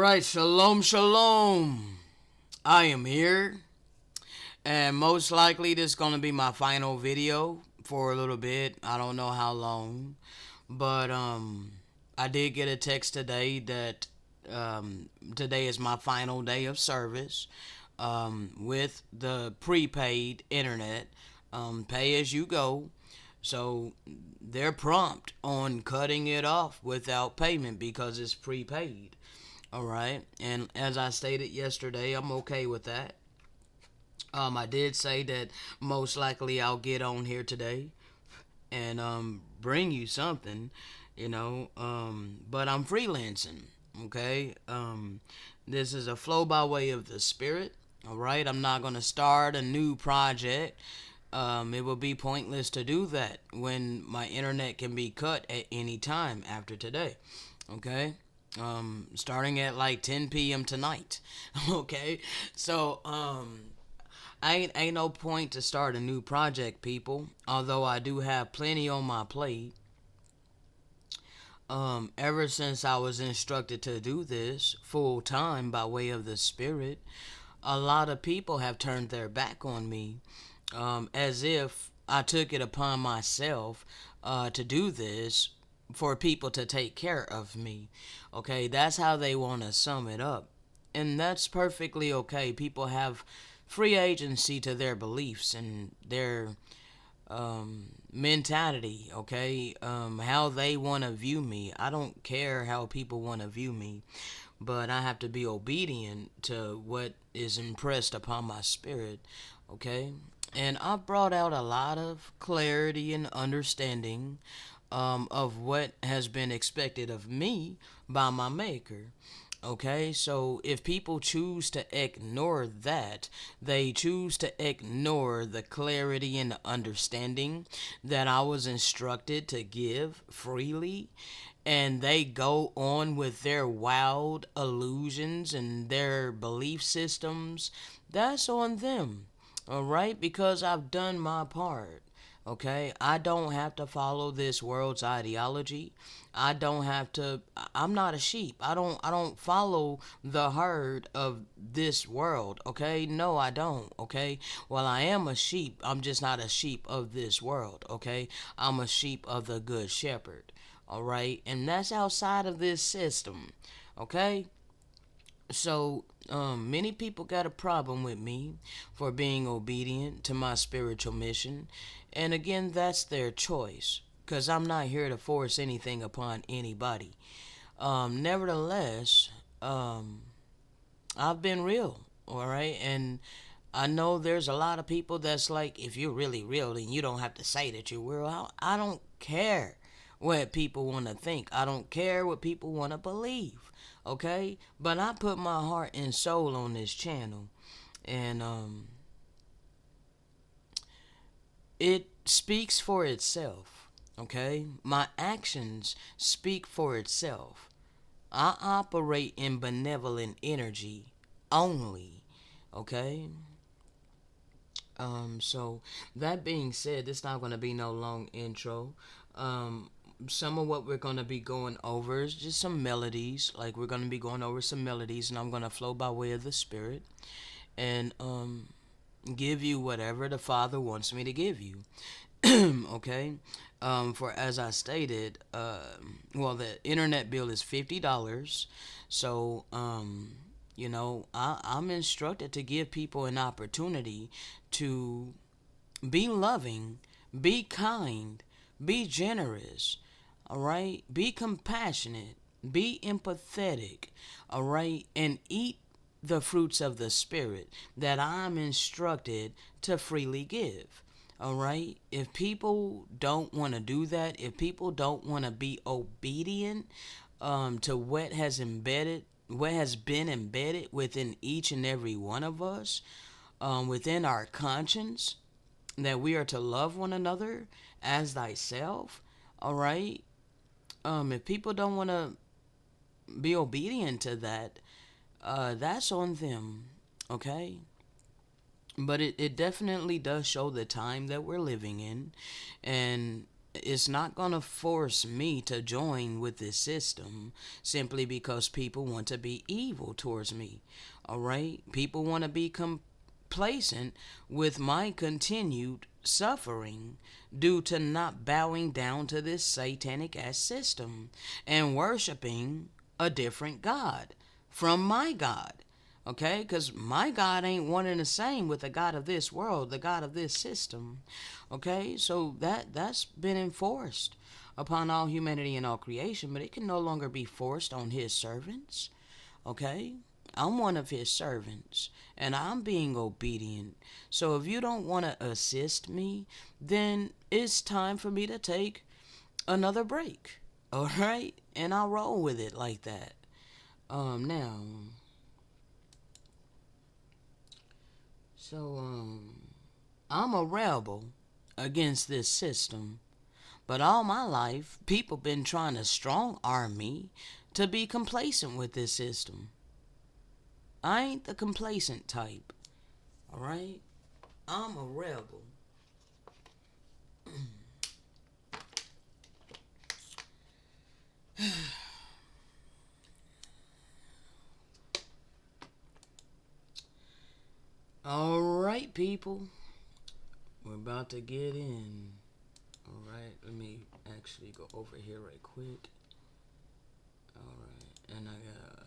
right, shalom, shalom. I am here, and most likely this is gonna be my final video for a little bit. I don't know how long, but I did get a text today that today is my final day of service with the prepaid internet, pay as you go. So they're prompt on cutting it off without payment because it's prepaid. All right, and as I stated yesterday, I'm okay with that. I did say that most likely I'll get on here today and bring you something, but I'm freelancing. Okay, this is a flow by way of the spirit. All right, I'm not gonna start a new project. It would be pointless to do that when my internet can be cut at any time after today. Okay, starting at like 10 p.m. tonight. Okay, so ain't no point to start a new project, people. Although I do have plenty on my plate. Ever since I was instructed to do this full time by way of the spirit, a lot of people have turned their back on me, as if I took it upon myself to do this for people to take care of me. Okay, that's how they want to sum it up. And that's perfectly okay. People have free agency to their beliefs and their mentality, okay? How they want to view me. I don't care how people want to view me, but I have to be obedient to what is impressed upon my spirit, okay? And I've brought out a lot of clarity and understanding of what has been expected of me by my Maker. Okay, so if people choose to ignore that, they choose to ignore the clarity and the understanding that I was instructed to give freely, and they go on with their wild illusions and their belief systems, that's on them. All right, because I've done my part. Okay, I don't have to follow this world's ideology. I don't have to. I'm not a sheep. I don't follow the herd of this world. Okay, no, I don't. Okay, well, I am a sheep. I'm just not a sheep of this world. Okay, I'm a sheep of the good shepherd. All right, and that's outside of this system. Okay, so many people got a problem with me for being obedient to my spiritual mission, and again, that's their choice. Cause I'm not here to force anything upon anybody. Nevertheless, um, I've been real, all right, and I know there's a lot of people that's like, if you're really real, then you don't have to say that you're real. I don't care what people want to think. I don't care what people want to believe. Okay, but I put my heart and soul on this channel, and it speaks for itself. Okay, my actions speak for itself. I operate in benevolent energy only. Okay, so that being said, this not gonna be no long intro. Um, some of what we're gonna be going over is just some melodies. Like we're gonna be going over some melodies, and I'm gonna flow by way of the spirit, and give you whatever the Father wants me to give you. Okay. For as I stated, well, the internet bill is $50. So, I'm instructed to give people an opportunity to be loving, be kind, be generous, all right? Be compassionate, be empathetic, all right? And eat the fruits of the Spirit that I'm instructed to freely give. All right? If people don't want to do that, if people don't want to be obedient to what has been embedded within each and every one of us, within our conscience, that we are to love one another as thyself. All right. If people don't want to be obedient to that, that's on them. Okay. But it definitely does show the time that we're living in, and it's not going to force me to join with this system simply because people want to be evil towards me. All right? People want to be complacent with my continued suffering due to not bowing down to this satanic ass system and worshiping a different God from my God. Okay? Because my God ain't one and the same with the God of this world, the God of this system. Okay? So that's been enforced upon all humanity and all creation, but it can no longer be forced on his servants. Okay? I'm one of his servants and I'm being obedient. So if you don't want to assist me, then it's time for me to take another break. All right? And I'll roll with it like that. Now, so I'm a rebel against this system. But all my life, people been trying to strong arm me to be complacent with this system. I ain't the complacent type. Alright? I'm a rebel. Alright, people. We're about to get in. Alright, let me actually go over here right quick. Alright, and I got.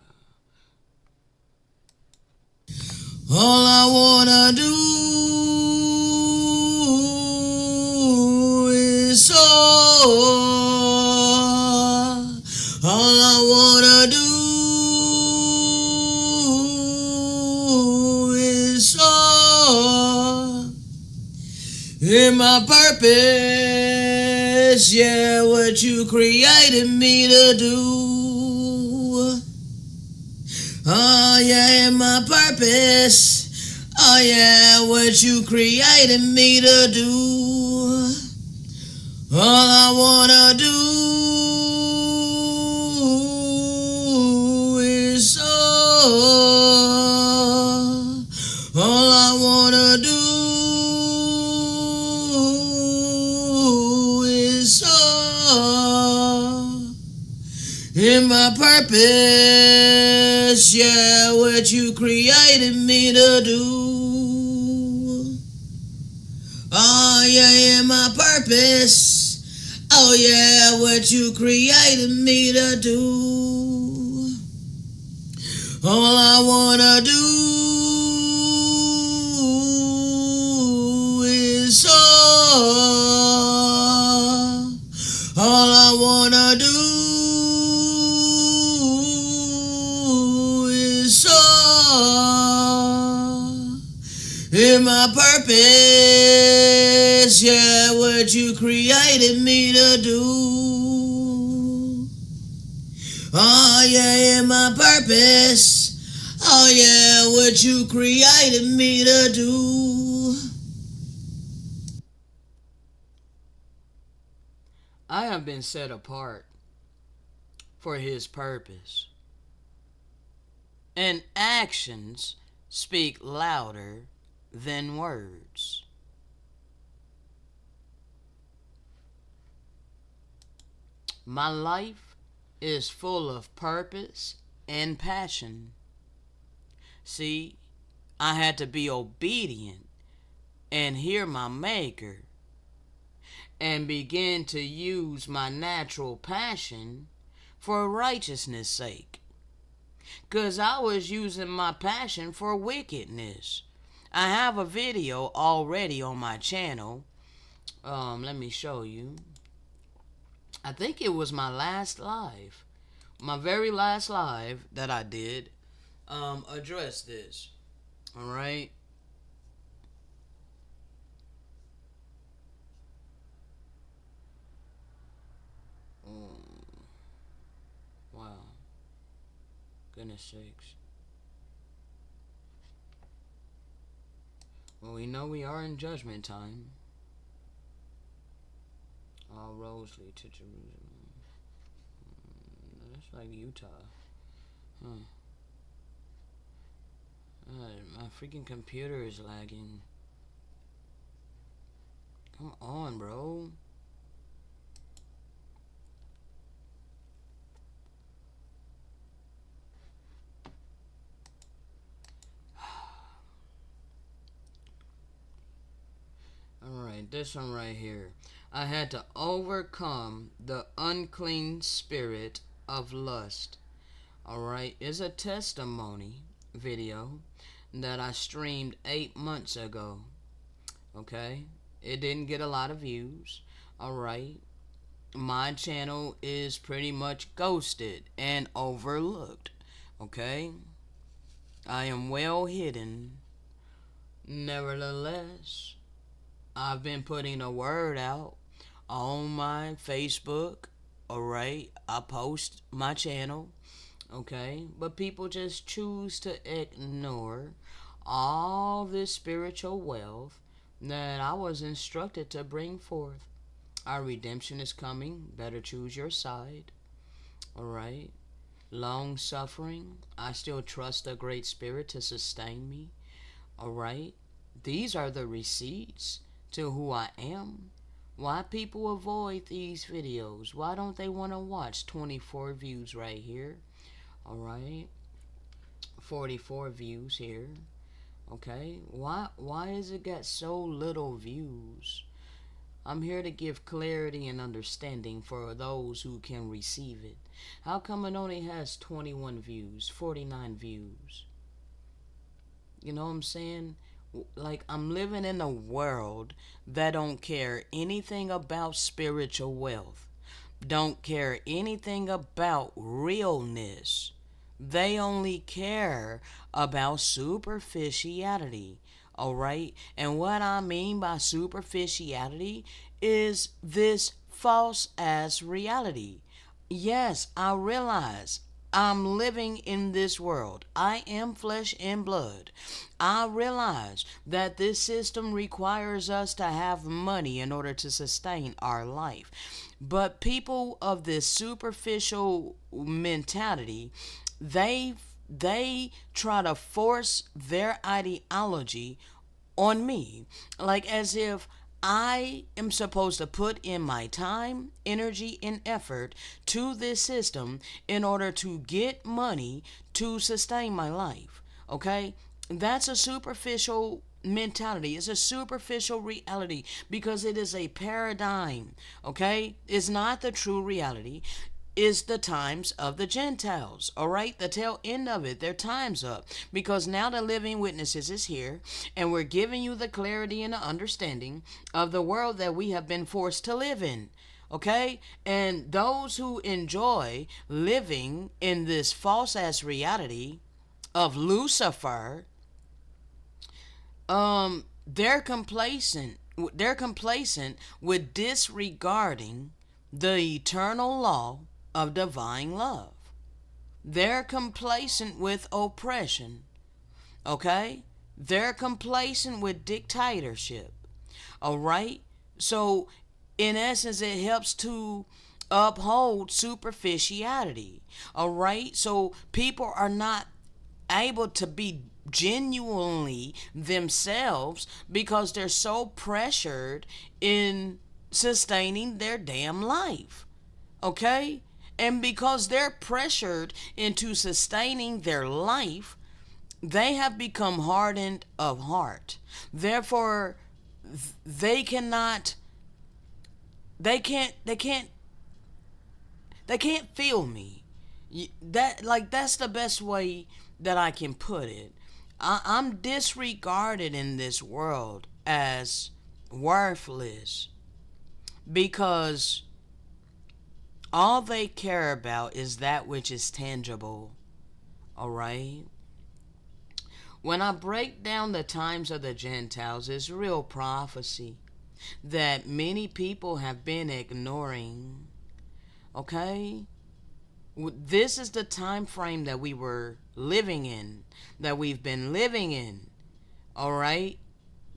All I wanna do is soar. All I wanna do is soar. In my purpose, yeah, what you created me to do. Oh yeah, in my purpose. Oh yeah, what you created me to do. All I wanna do is soar. All I wanna do is soar. In my purpose, yeah, what you created me to do. Oh yeah, in my purpose. Oh yeah, what you created me to do. All I wanna do is soar. All I wanna do is soar. In my purpose, yeah, what you created me to do. Oh yeah, in my purpose. Oh yeah, what you created me to do. I have been set apart for his purpose. And actions speak louder than words. My life is full of purpose and passion. See, I had to be obedient and hear my Maker and begin to use my natural passion for righteousness' sake. Because I was using my passion for wickedness. I have a video already on my channel. Let me show you. I think it was my last live. My very last live that I did address this. Alright? Wow. Goodness sakes. Well, we know we are in judgment time. All roads lead to Jerusalem. That's like Utah. Huh. My freaking computer is lagging. Come on, bro. This one right here. I had to overcome the unclean spirit of lust. Alright, is a testimony video that I streamed 8 months ago. Okay, it didn't get a lot of views. Alright, my channel is pretty much ghosted and overlooked. Okay, I am well hidden. Nevertheless, I've been putting a word out on my Facebook. Alright, I post my channel. Okay, but people just choose to ignore all this spiritual wealth that I was instructed to bring forth. Our redemption is coming. Better choose your side. Alright. Long suffering. I still trust the Great Spirit to sustain me. Alright. These are the receipts to who I am. Why people avoid these videos? Why don't they want to watch 24 views right here? Alright. 44 views here. Okay. Why has it got so little views? I'm here to give clarity and understanding for those who can receive it. How come it only has 21 views, 49 views? You know what I'm saying? Like, I'm living in a world that don't care anything about spiritual wealth. Don't care anything about realness. They only care about superficiality. Alright? And what I mean by superficiality is this false ass reality. Yes, I realize I'm living in this world. I am flesh and blood. I realize that this system requires us to have money in order to sustain our life. But people of this superficial mentality, they try to force their ideology on me, like as if I am supposed to put in my time, energy, and effort to this system in order to get money to sustain my life. Okay? That's a superficial mentality. It's a superficial reality because it is a paradigm. Okay? It's not the true reality. Is the times of the Gentiles. All right, the tail end of it, their time's up because now the living witnesses is here, and we're giving you the clarity and the understanding of the world that we have been forced to live in. Okay, and those who enjoy living in this false ass reality of Lucifer, they're complacent. They're complacent with disregarding the eternal law of divine love. They're complacent with oppression. Okay? They're complacent with dictatorship. All right? So, in essence, it helps to uphold superficiality. All right? So, people are not able to be genuinely themselves because they're so pressured in sustaining their damn life. Okay? And because they're pressured into sustaining their life, they have become hardened of heart. Therefore, they cannot they can't they can't feel me. That's the best way that I can put it. I'm disregarded in this world as worthless because all they care about is that which is tangible. Alright? When I break down the times of the Gentiles, it's real prophecy that many people have been ignoring. Okay? This is the time frame that we were living in, that we've been living in. Alright?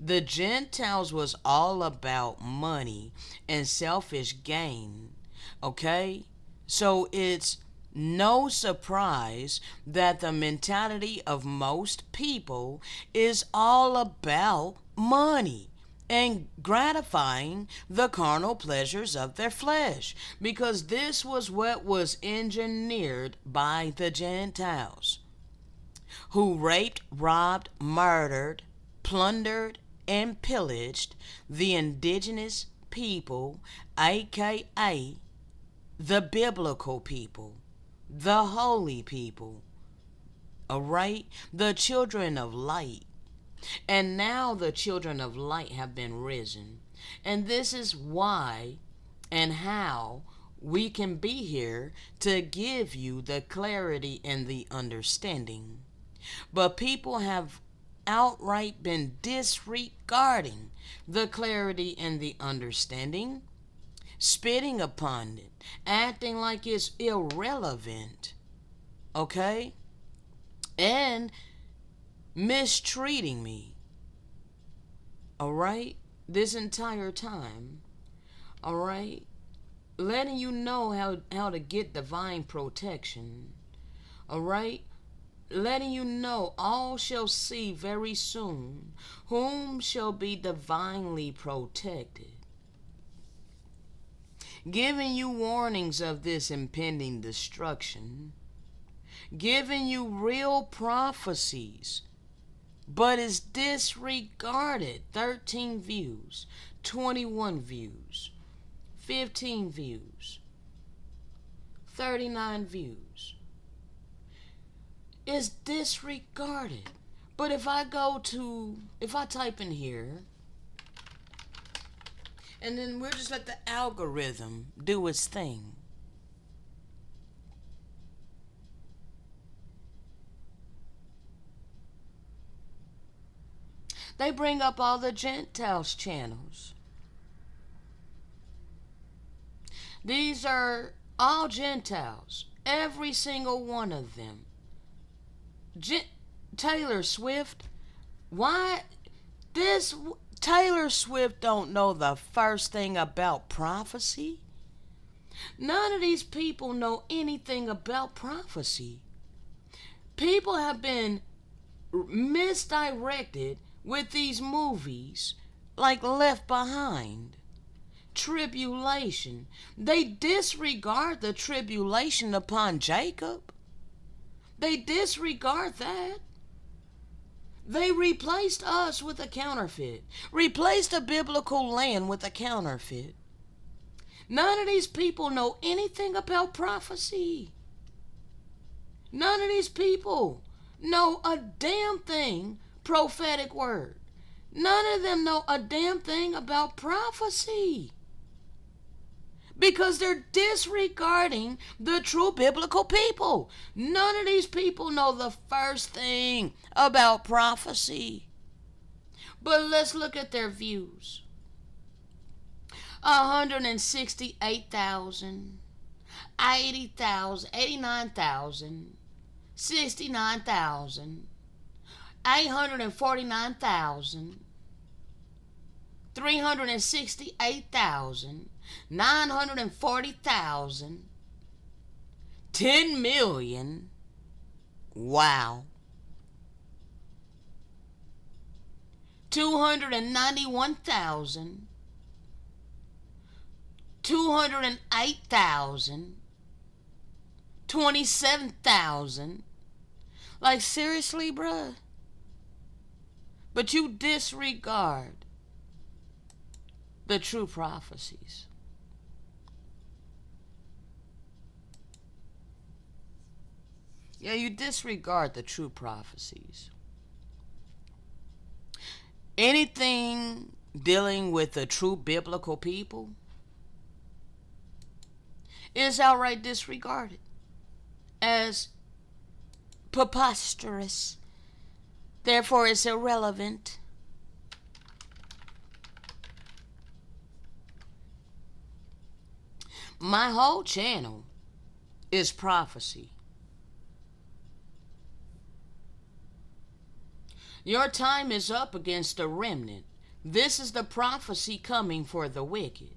The Gentiles was all about money and selfish gain. Okay? So it's no surprise that the mentality of most people is all about money and gratifying the carnal pleasures of their flesh, because this was what was engineered by the Gentiles, who raped, robbed, murdered, plundered, and pillaged the indigenous people, aka the biblical people, the holy people, all right? The children of light. And now the children of light have been risen. And this is why and how we can be here to give you the clarity and the understanding. But people have outright been disregarding the clarity and the understanding, spitting upon it, acting like it's irrelevant, okay? And mistreating me, all right? This entire time, all right? Letting you know how to get divine protection, all right? Letting you know all shall see very soon whom shall be divinely protected. Giving you warnings of this impending destruction. Giving you real prophecies, but is disregarded. 13 views, 21 views, 15 views, 39 views. Is disregarded. But if I type in here, and then we'll just let the algorithm do its thing. They bring up all the Gentiles channels. These are all Gentiles. Every single one of them. Taylor Swift. Why? Taylor Swift don't know the first thing about prophecy. None of these people know anything about prophecy. People have been misdirected with these movies like Left Behind, Tribulation. They disregard the tribulation upon Jacob. They disregard that. They replaced us with a counterfeit. Replaced the biblical land with a counterfeit. None of these people know anything about prophecy. None of these people know a damn thing prophetic word. None of them know a damn thing about prophecy. Because they're disregarding the true biblical people. None of these people know the first thing about prophecy. But let's look at their views. 168,000, 80,000, 89,000, 69,000, 849,000, 368,000, 940,000, 10 million. Wow. 291,000, 208,000, 27,000. Like, seriously, bruh? But you disregard the true prophecies. Yeah, you disregard the true prophecies. Anything dealing with the true biblical people is outright disregarded as preposterous. Therefore, it's irrelevant. My whole channel is prophecy. Your time is up against the remnant. This is the prophecy coming for the wicked.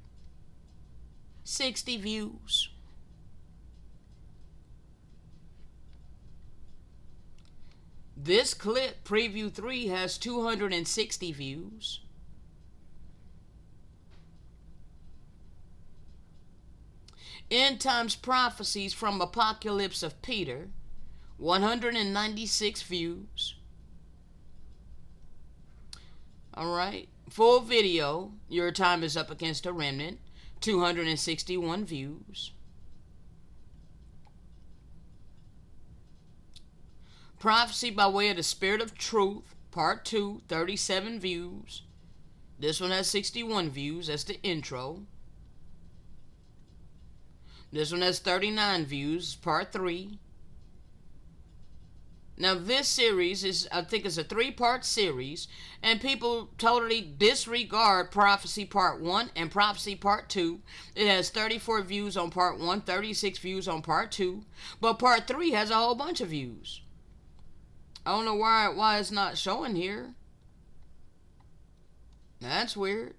60 views. This clip, preview 3, has 260 views. End times prophecies from Apocalypse of Peter, 196 views. All right. Full video. Your time is up against a remnant. 261 views. Prophecy by way of the Spirit of Truth, Part 2, 37 views. This one has 61 views. That's the intro. This one has 39 views, Part 3. Now this series is, I think it's a 3-part series, and people totally disregard Prophecy Part 1 and Prophecy Part 2. It has 34 views on Part 1, 36 views on Part 2, but Part 3 has a whole bunch of views. I don't know why it's not showing here. That's weird.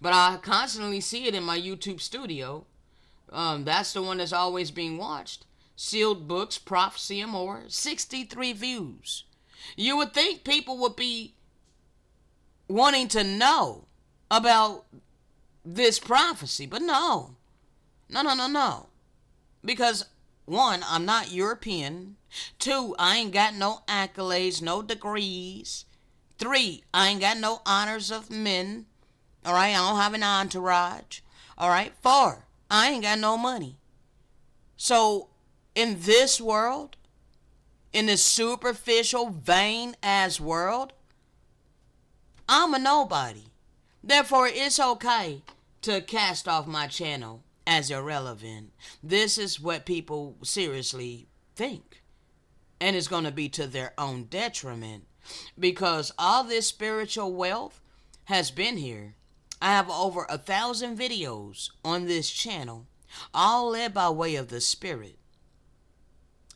But I constantly see it in my YouTube studio. That's the one that's always being watched. Sealed Books, Prophecy, and More. 63 views. You would think people would be wanting to know about this prophecy, but no. No. Because 1, I'm not European. 2, I ain't got no accolades, no degrees. 3, I ain't got no honors of men. All right, I don't have an entourage. All right, 4, I ain't got no money. So, in this world, in this superficial, vain-ass world, I'm a nobody. Therefore, it's okay to cast off my channel as irrelevant. This is what people seriously think. And it's going to be to their own detriment. Because all this spiritual wealth has been here. I have over 1,000 videos on this channel, all led by way of the Spirit.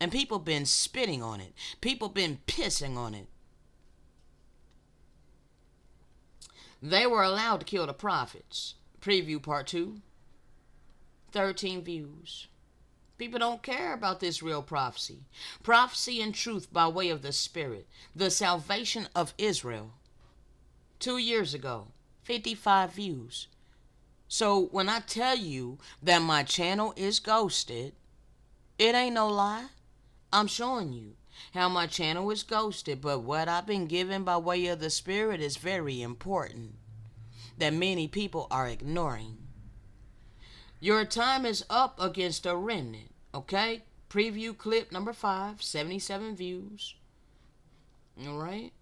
And people been spitting on it. People been pissing on it. They were allowed to kill the prophets. Preview Part 2. 13 views. People don't care about this real prophecy. Prophecy and truth by way of the Spirit. The salvation of Israel. 2 years ago. 55 views. So when I tell you that my channel is ghosted, it ain't no lie. I'm showing you how my channel is ghosted. But what I've been given by way of the Spirit is very important. That many people are ignoring. Your time is up against a remnant, okay? Preview clip number 5, 77 views. All right.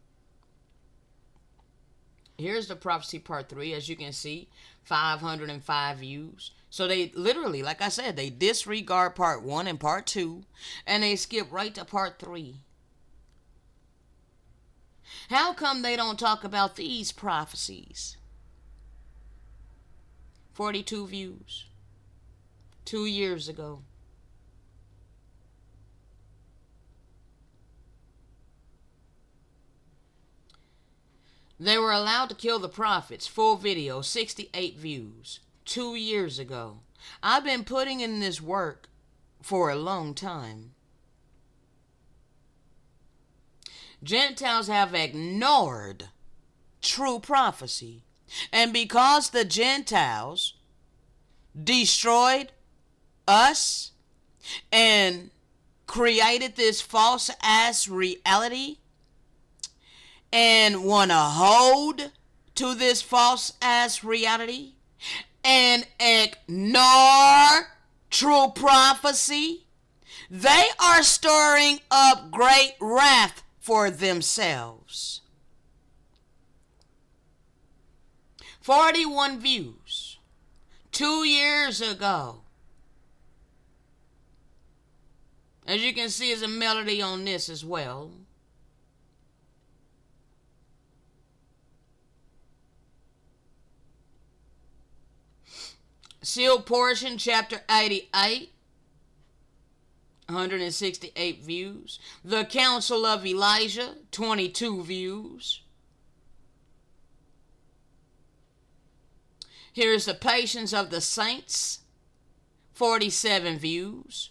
Here's the Prophecy Part 3. As you can see, 505 views. So they literally, like I said, they disregard Part 1 and Part 2, and they skip right to Part 3. How come they don't talk about these prophecies? 42 views. 2 years ago. They were allowed to kill the prophets. Full video, 68 views. 2 years ago. I've been putting in this work for a long time. Gentiles have ignored true prophecy. And because the Gentiles destroyed us and created this false ass reality and want to hold to this false ass reality and ignore true prophecy, they are storing up great wrath for themselves. 41 views 2 years ago. As you can see, there's a melody on this as well. Sealed portion, chapter 88. 168 views. The Counsel of Elijah, 22 views. Here's the Patience of the Saints, 47 views.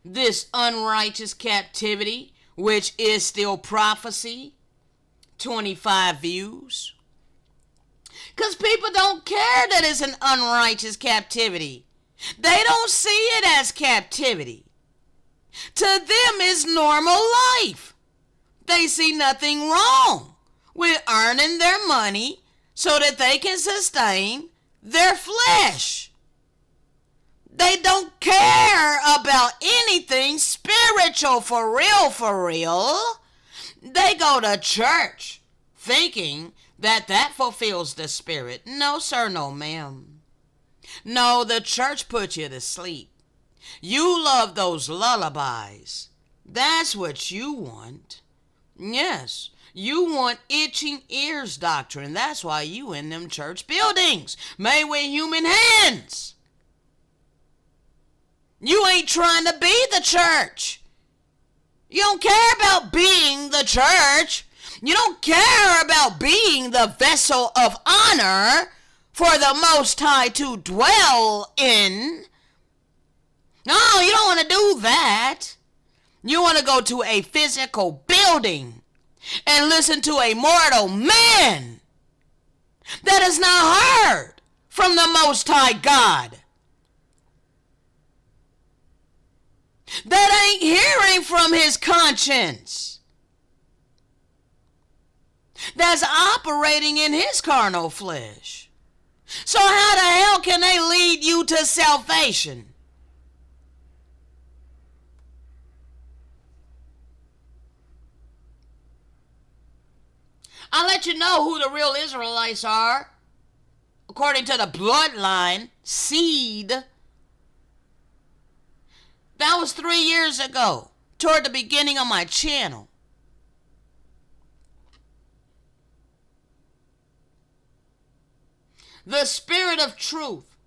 This Unrighteous Captivity, which is still prophecy, 25 views. Because people don't care that it's an unrighteous captivity. They don't see it as captivity. To them, it's normal life. They see nothing wrong with earning their money so that they can sustain their flesh. They don't care about anything spiritual for real, for real. They go to church thinking that that fulfills the spirit. No, sir, no, ma'am. No, the church puts you to sleep. You love those lullabies. That's what you want. Yes, you want itching ears doctrine. That's why you in them church buildings made with human hands. You ain't trying to be the church. You don't care about being the church. You don't care about being the vessel of honor for the Most High to dwell in. No, you don't want to do that. You want to go to a physical building and listen to a mortal man that has not heard from the Most High God, that ain't hearing from his conscience, that's operating in his carnal flesh. So how the hell can they lead you to salvation? I'll let you know who the real Israelites are according to the bloodline seed. That was 3 years ago, toward the beginning of my channel. The Spirit of Truth,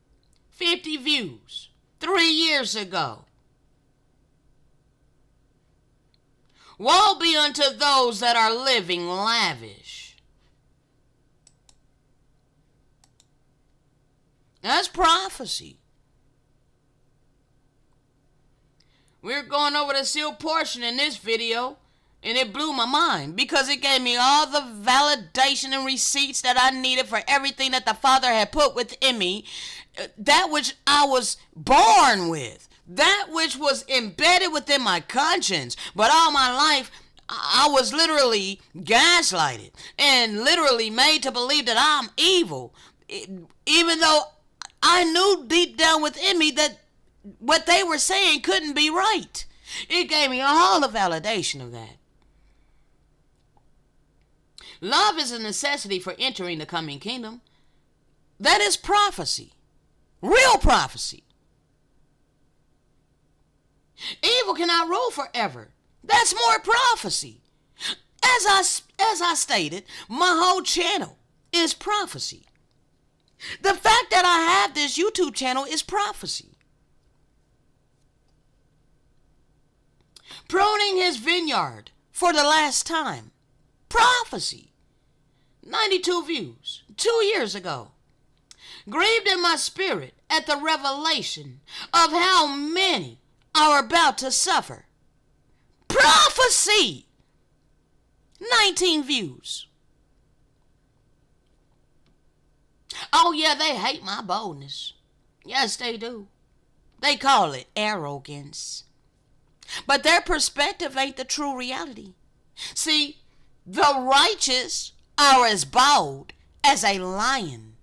50 views, 3 years ago. Woe be unto those that are living lavish. That's prophecy. We're going over the sealed portion in this video, and it blew my mind because it gave me all the validation and receipts that I needed for everything that the Father had put within me, that which I was born with, that which was embedded within my conscience. But all my life, I was literally gaslighted and literally made to believe that I'm evil, even though I knew deep down within me that what they were saying couldn't be right. It gave me all the validation of that. Love is a necessity for entering the coming kingdom. That is prophecy. Real prophecy. Evil cannot rule forever. That's more prophecy. As I stated, my whole channel is prophecy. The fact that I have this YouTube channel is prophecy. Pruning his vineyard for the last time. Prophecy. 92 views 2 years ago. Grieved in my spirit at the revelation of how many are about to suffer. Prophecy. 19 views. Oh yeah, they hate my boldness. Yes, they do. They call it arrogance. But their perspective ain't the true reality. See, the righteous are as bold as a lion.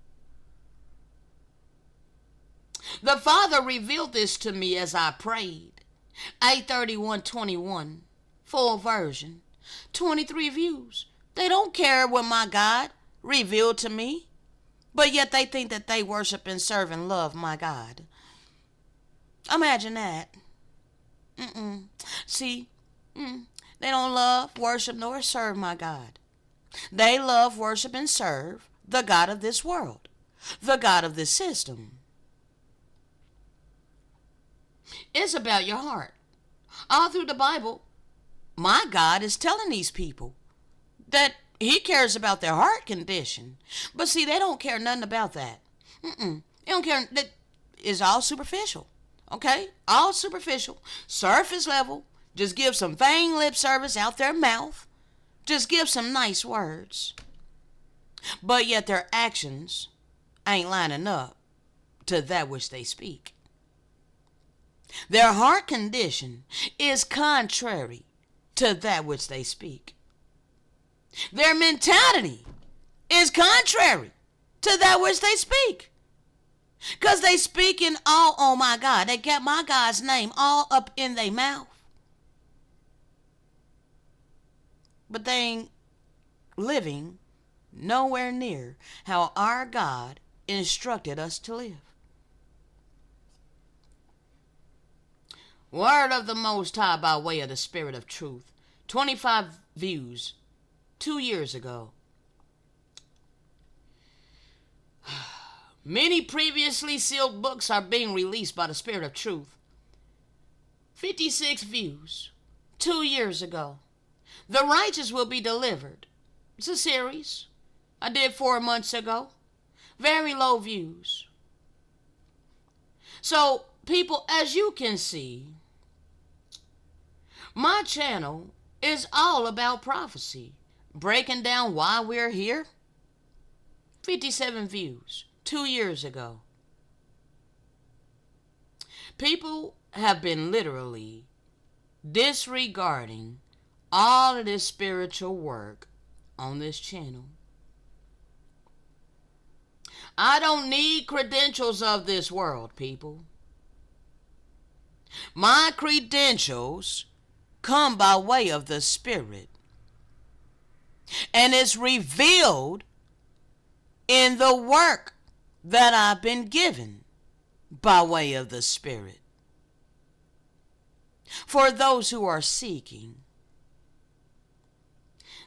The Father revealed this to me as I prayed. 831:21, full version, 23 views. They don't care what my God revealed to me, but yet they think that they worship and serve and love my God. Imagine that. See, they don't love, worship, nor serve my God. They love, worship, and serve the God of this world, the God of this system. It's about your heart. All through the Bible, my God is telling these people that he cares about their heart condition. But see, they don't care nothing about that. They don't care. That is all superficial. Okay? All superficial. Surface level. Just give some vain lip service out their mouth. Just give some nice words. But yet their actions ain't lining up to that which they speak. Their heart condition is contrary to that which they speak. Their mentality is contrary to that which they speak. Because they speaking all, oh my God, they got my God's name all up in their mouth. But they ain't living nowhere near how our God instructed us to live. Word of the Most High by way of the Spirit of Truth. 25 views 2 years ago. Many previously sealed books are being released by the Spirit of Truth. 56 views 2 years ago. The righteous will be delivered. It's a series I did 4 months ago. Very low views. So, people, as you can see, my channel is all about prophecy. Breaking down why we're here. 57 views 2 years ago. People have been literally disregarding all of this spiritual work on this channel. I don't need credentials of this world, people. My credentials come by way of the Spirit. And it's revealed in the work that I've been given by way of the Spirit. For those who are seeking.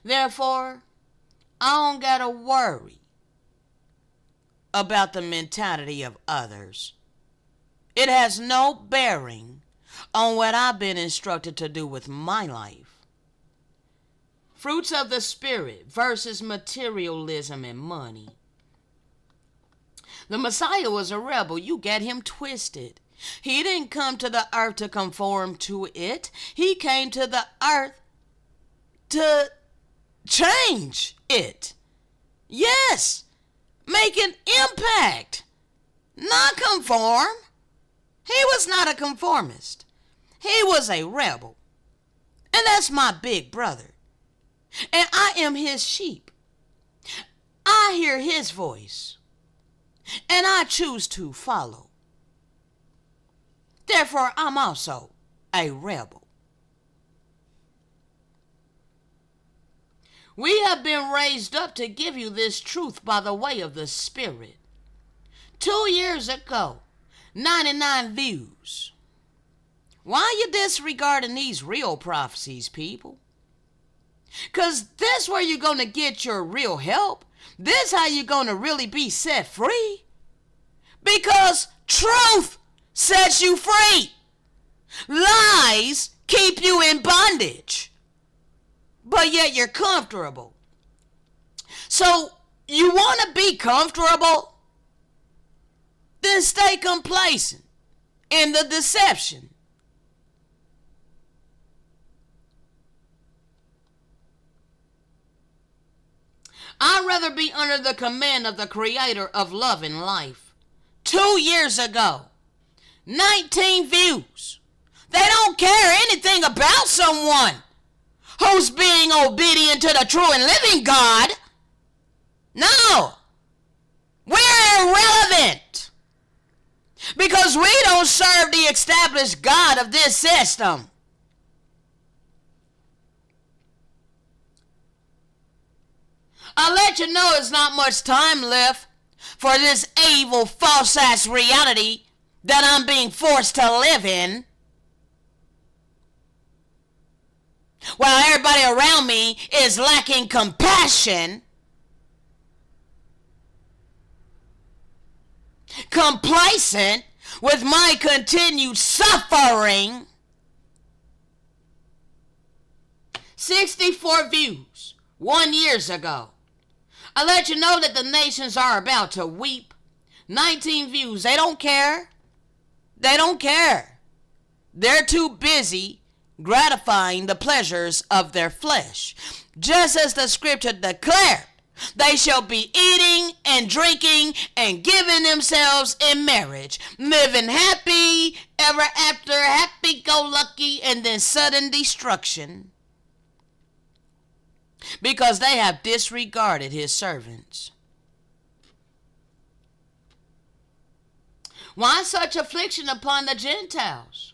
Therefore, I don't gotta worry about the mentality of others. It has no bearing on what I've been instructed to do with my life. Fruits of the Spirit versus materialism and money. The Messiah was a rebel. You get him twisted. He didn't come to the earth to conform to it. He came to the earth to change it. Yes, make an impact, not conform. He was not a conformist. He was a rebel. And that's my big brother. And I am his sheep. I hear his voice. And I choose to follow. Therefore, I'm also a rebel. We have been raised up to give you this truth by the way of the Spirit. 2 years ago, 99 views. Why are you disregarding these real prophecies, people? Because this where you're going to get your real help. This how you're going to really be set free. Because truth sets you free. Lies keep you in bondage. But yet you're comfortable. So you want to be comfortable? Then stay complacent in the deception. I'd rather be under the command of the Creator of love and life. 2 years ago, 19 views. They don't care anything about someone who's being obedient to the true and living God. No. We're irrelevant. Because we don't serve the established God of this system. I'll let you know there's not much time left for this evil, false-ass reality that I'm being forced to live in. While everybody around me is lacking compassion, complacent with my continued suffering. 64 views 1 year ago. I let you know that the nations are about to weep. 19 views. They don't care. They don't care. They're too busy gratifying the pleasures of their flesh. Just as the scripture declared, they shall be eating and drinking and giving themselves in marriage, living happy ever after, happy-go-lucky, and then sudden destruction. because they have disregarded his servants. Why such affliction upon the Gentiles?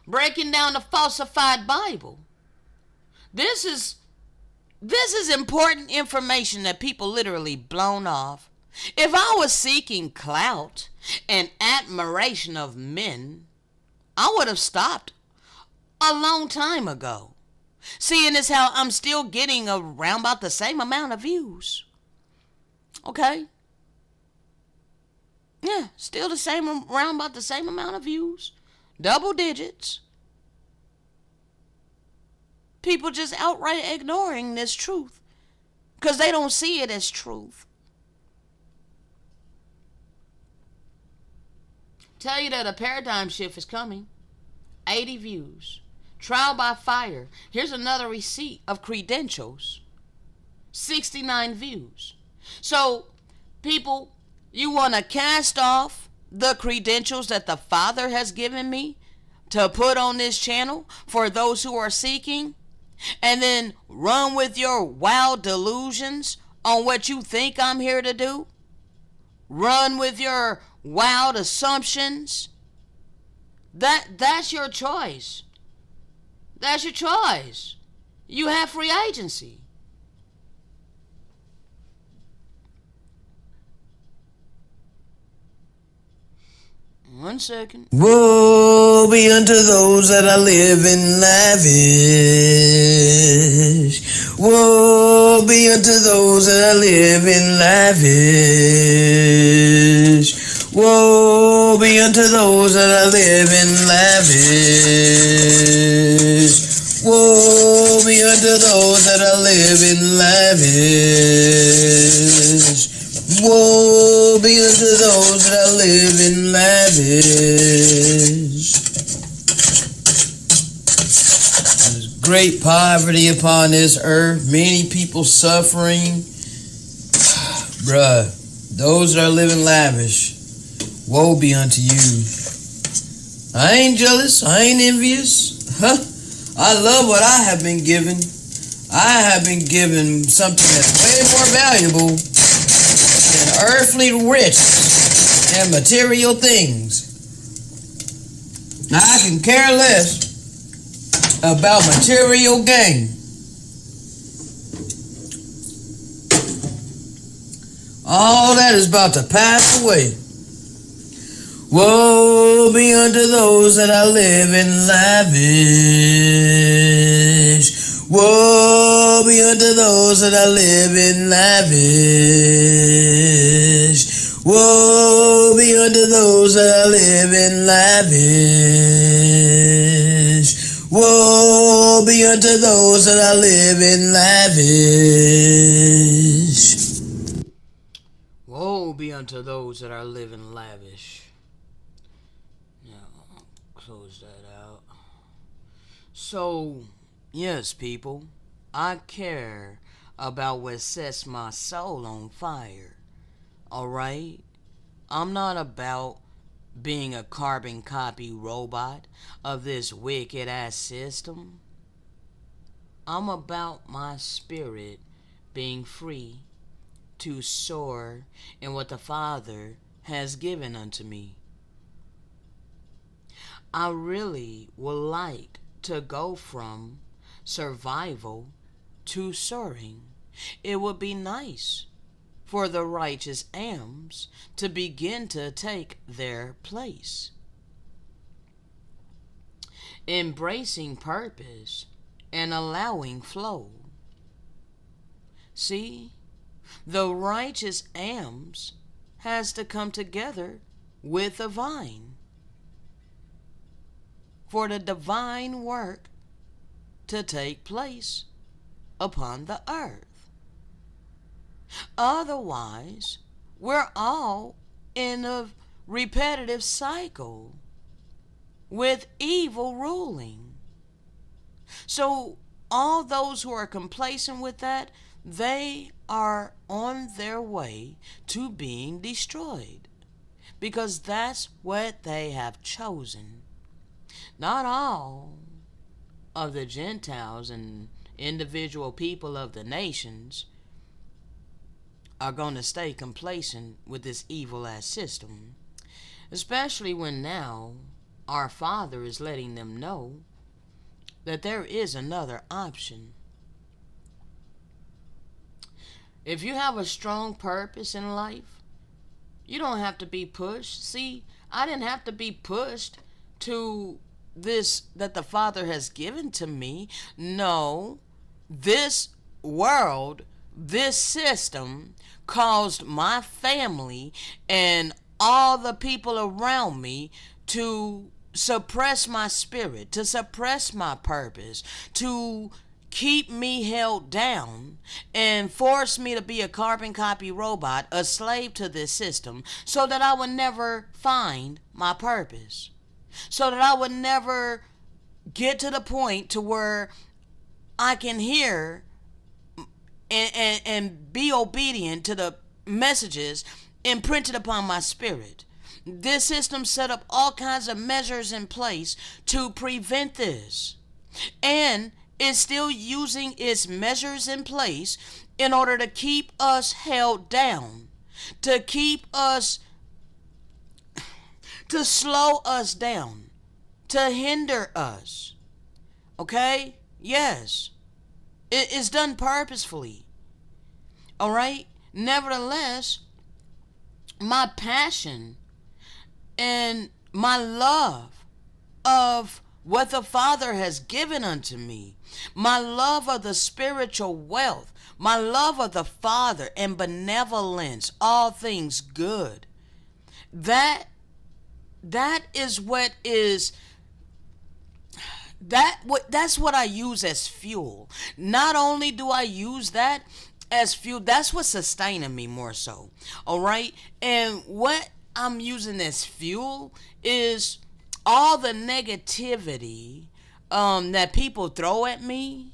Breaking down the falsified Bible. This is important information that people literally blown off. If I was seeking clout and admiration of men, I would have stopped a long time ago. Seeing as how I'm still getting around about the same amount of views. Okay? Yeah, still the same, around about the same amount of views. Double digits. People just outright ignoring this truth because they don't see it as truth. Tell you that a paradigm shift is coming. 80 views. Trial by fire. Here's another receipt of credentials. 69 views. So, people, you want to cast off the credentials that the Father has given me to put on this channel for those who are seeking, and then run with your wild delusions on what you think I'm here to do? Run with your wild assumptions? That's your choice. That's your choice. You have free agency. One second. Woe be unto those that are living lavish. Woe be unto those that are living lavish. Woe be unto those that are living lavish. Woe be unto those that are living lavish. Woe be unto those that are living lavish. There's great poverty upon this earth, many people suffering. Bruh, those that are living lavish, woe be unto you. I ain't jealous, I ain't envious. I love what I have been given. I have been given something that's way more valuable than earthly riches and material things. Now, I can care less about material gain. All that is about to pass away. Woe be unto those that are living lavish. Woe be unto those that are living lavish. Woe be unto those that are living lavish. Woe be unto those that are living lavish. Woe be unto those that are living lavish. Now, I'll close that out. So, yes, people, I care about what sets my soul on fire. Alright? I'm not about being a carbon copy robot of this wicked ass system. I'm about my spirit being free to soar in what the Father has given unto me. I really would like to go from survival to soaring. It would be nice for the righteous AMs to begin to take their place. Embracing purpose and allowing flow. See, the righteous AMs has to come together with the vine for the divine work to take place upon the earth. Otherwise, we're all in a repetitive cycle with evil ruling. So all those who are complacent with that, they are on their way to being destroyed, because that's what they have chosen. Not all of the Gentiles and individual people of the nations are going to stay complacent with this evil ass system. Especially when now our Father is letting them know that there is another option. If you have a strong purpose in life, you don't have to be pushed. See, I didn't have to be pushed to this that the Father has given to me. No, this world, this system caused my family and all the people around me to suppress my spirit, to suppress my purpose, to keep me held down and force me to be a carbon copy robot, a slave to this system, so that I would never find my purpose. So that I would never get to the point to where I can hear and be obedient to the messages imprinted upon my spirit. This system set up all kinds of measures in place to prevent this. And is still using its measures in place in order to keep us held down, to keep us, to slow us down, to hinder us. Okay? Yes. It is done purposefully. Alright? Nevertheless, my passion and my love of what the Father has given unto me, my love of the spiritual wealth, my love of the Father and benevolence, all things good. That is what is that's what I use as fuel. Not only do I use that as fuel, that's what's sustaining me more so. All right? And what I'm using as fuel is all the negativity that people throw at me.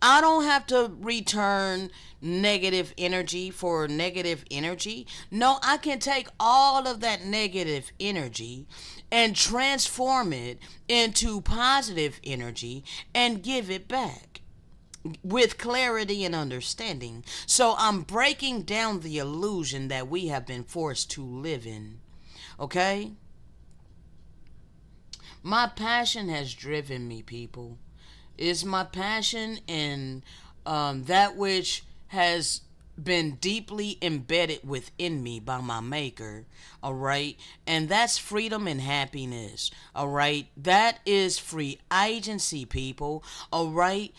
I don't have to return negative energy for negative energy. No, I can take all of that negative energy and transform it into positive energy and give it back with clarity and understanding. So I'm breaking down the illusion that we have been forced to live in. Okay? My passion has driven me, people. It's my passion and that which has been deeply embedded within me by my maker. All right? And that's freedom and happiness. All right? That is free agency, people. All right?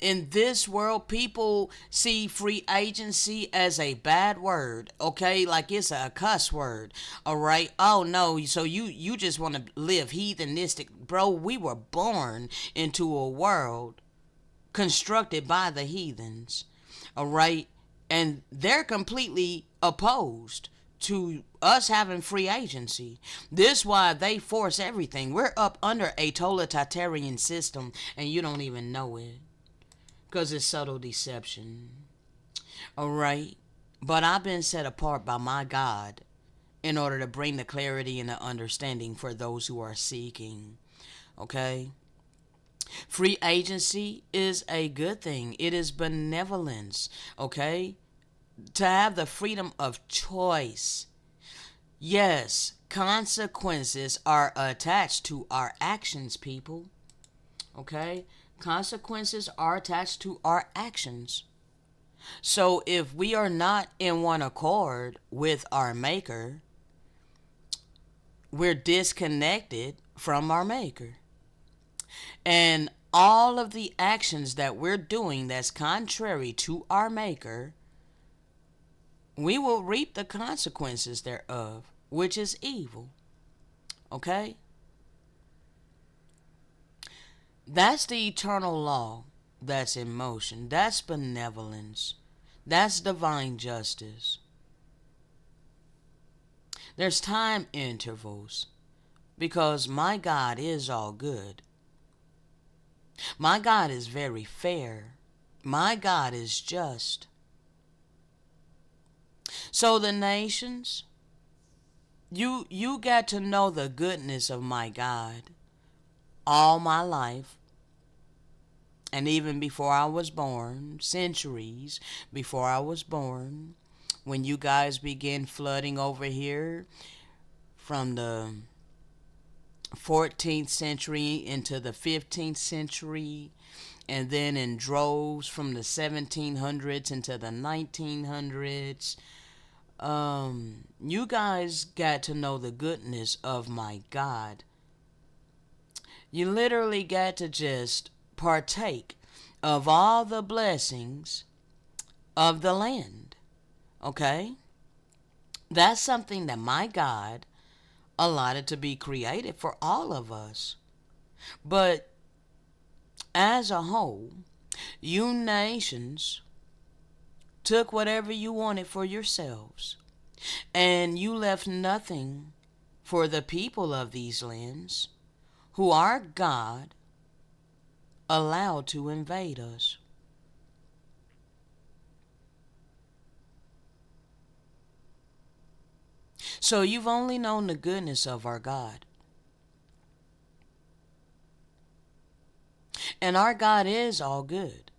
In this world, people see free agency as a bad word, okay? Like it's a cuss word, all right? Oh no, so you just want to live heathenistic, bro. We were born into a world constructed by the heathens, all right? And they're completely opposed to us having free agency. This why they force everything. We're up under a totalitarian system, and you don't even know it. Because it's subtle deception. Alright? But I've been set apart by my God in order to bring the clarity and the understanding for those who are seeking. Okay? Free agency is a good thing. It is benevolence. Okay? To have the freedom of choice. Yes, consequences are attached to our actions, people. Okay? Consequences are attached to our actions. So if we are not in one accord with our maker, we're disconnected from our maker. And all of the actions that we're doing that's contrary to our maker, we will reap the consequences thereof, which is evil. Okay? That's the eternal law that's in motion. That's benevolence. That's divine justice. There's time intervals because my God is all good. My God is very fair. My God is just. So the nations, you got to know the goodness of my God all my life. And even before I was born, centuries before I was born, when you guys began flooding over here from the 14th century into the 15th century, and then in droves from the 1700s into the 1900s, you guys got to know the goodness of my God. You literally got to just partake of all the blessings of the land. Okay? That's something that my God allotted to be created for all of us. But as a whole, you nations took whatever you wanted for yourselves, and you left nothing for the people of these lands, who our God allowed to invade us. So you've only known the goodness of our God. And our God is all good.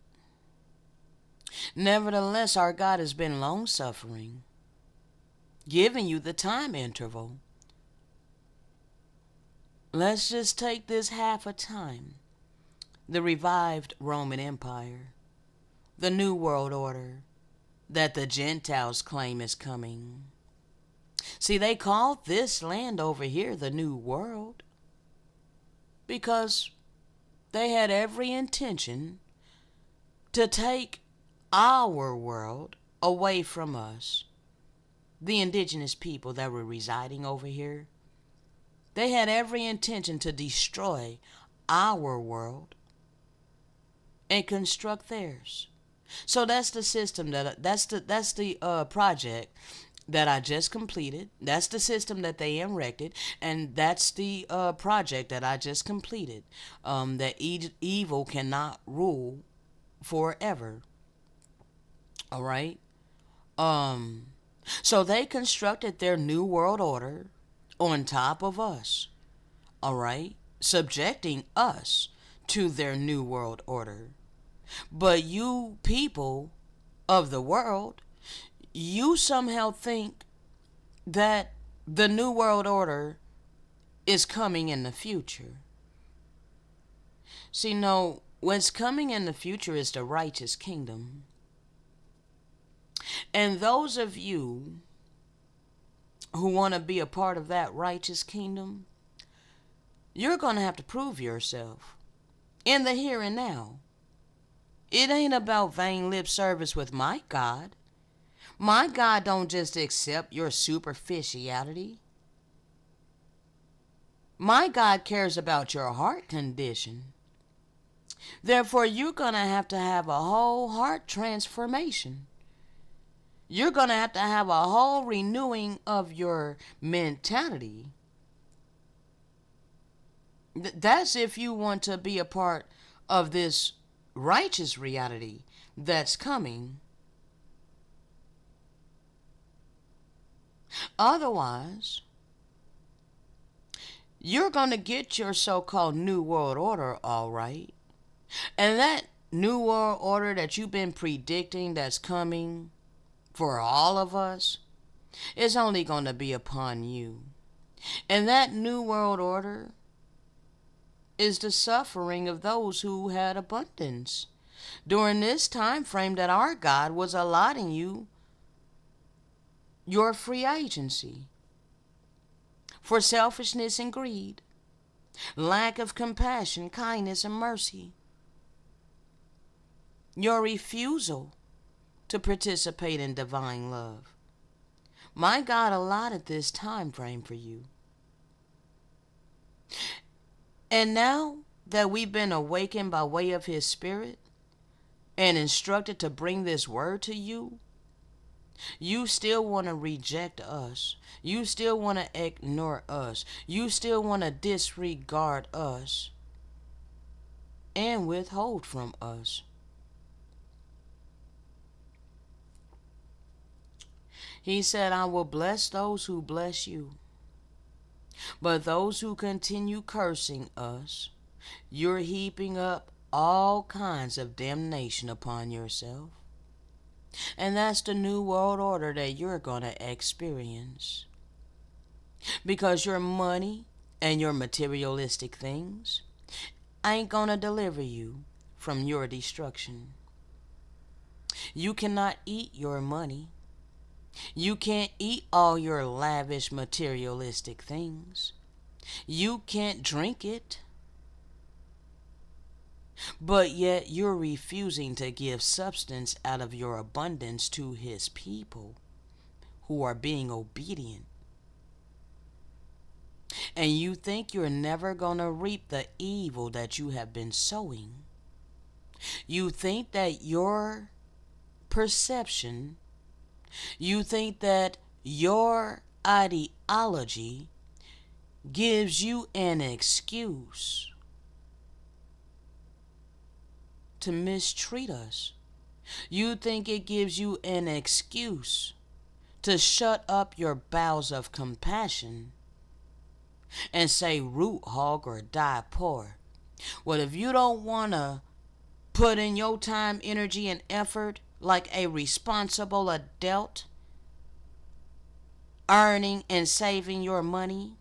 Nevertheless, our God has been long suffering, giving you the time interval. Let's just take this half a time. The revived Roman Empire, the New World Order that the Gentiles claim is coming. See, they called this land over here the New World because they had every intention to take our world away from us, the indigenous people that were residing over here. They had every intention to destroy our world and construct theirs. So that's the system that's the project that I just completed. That's the system that they erected, and that's the project that I just completed. That evil cannot rule forever. All right. Um. So they constructed their new world order on top of us. All right, subjecting us to their new world order. But you people of the world, you somehow think that the New World Order is coming in the future. See, no, what's coming in the future is the righteous kingdom. And those of you who want to be a part of that righteous kingdom, you're going to have to prove yourself in the here and now. It ain't about vain lip service with my God. My God don't just accept your superficiality. My God cares about your heart condition. Therefore, you're going to have a whole heart transformation. You're going to have a whole renewing of your mentality. That's if you want to be a part of this righteous reality that's coming. Otherwise, you're going to get your so-called New World Order, all right. And that New World Order that you've been predicting that's coming for all of us is only going to be upon you. And that New World Order is the suffering of those who had abundance during this time frame that our God was allotting you your free agency for selfishness and greed, lack of compassion, kindness, and mercy. Your refusal to participate in divine love. My God allotted this time frame for you. And now that we've been awakened by way of His Spirit and instructed to bring this word to you, you still want to reject us. You still want to ignore us. You still want to disregard us and withhold from us. He said, I will bless those who bless you. But those who continue cursing us, you're heaping up all kinds of damnation upon yourself. And that's the new world order that you're going to experience. Because your money and your materialistic things ain't going to deliver you from your destruction. You cannot eat your money. You can't eat all your lavish materialistic things. You can't drink it. But yet you're refusing to give substance out of your abundance to his people who are being obedient. And you think you're never going to reap the evil that you have been sowing. You think that your perception, you think that your ideology gives you an excuse to mistreat us. You think it gives you an excuse to shut up your bowels of compassion and say root hog or die poor. Well, if you don't want to put in your time, energy, and effort like a responsible adult, earning and saving your money,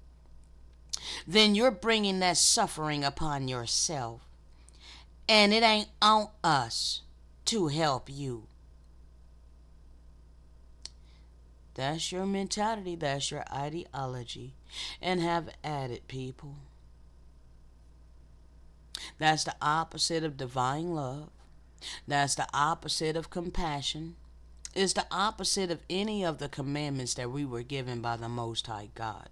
then you're bringing that suffering upon yourself. And it ain't on us to help you. That's your mentality, that's your ideology. And have at it, people. That's the opposite of divine love. That's the opposite of compassion. It's the opposite of any of the commandments that we were given by the Most High God.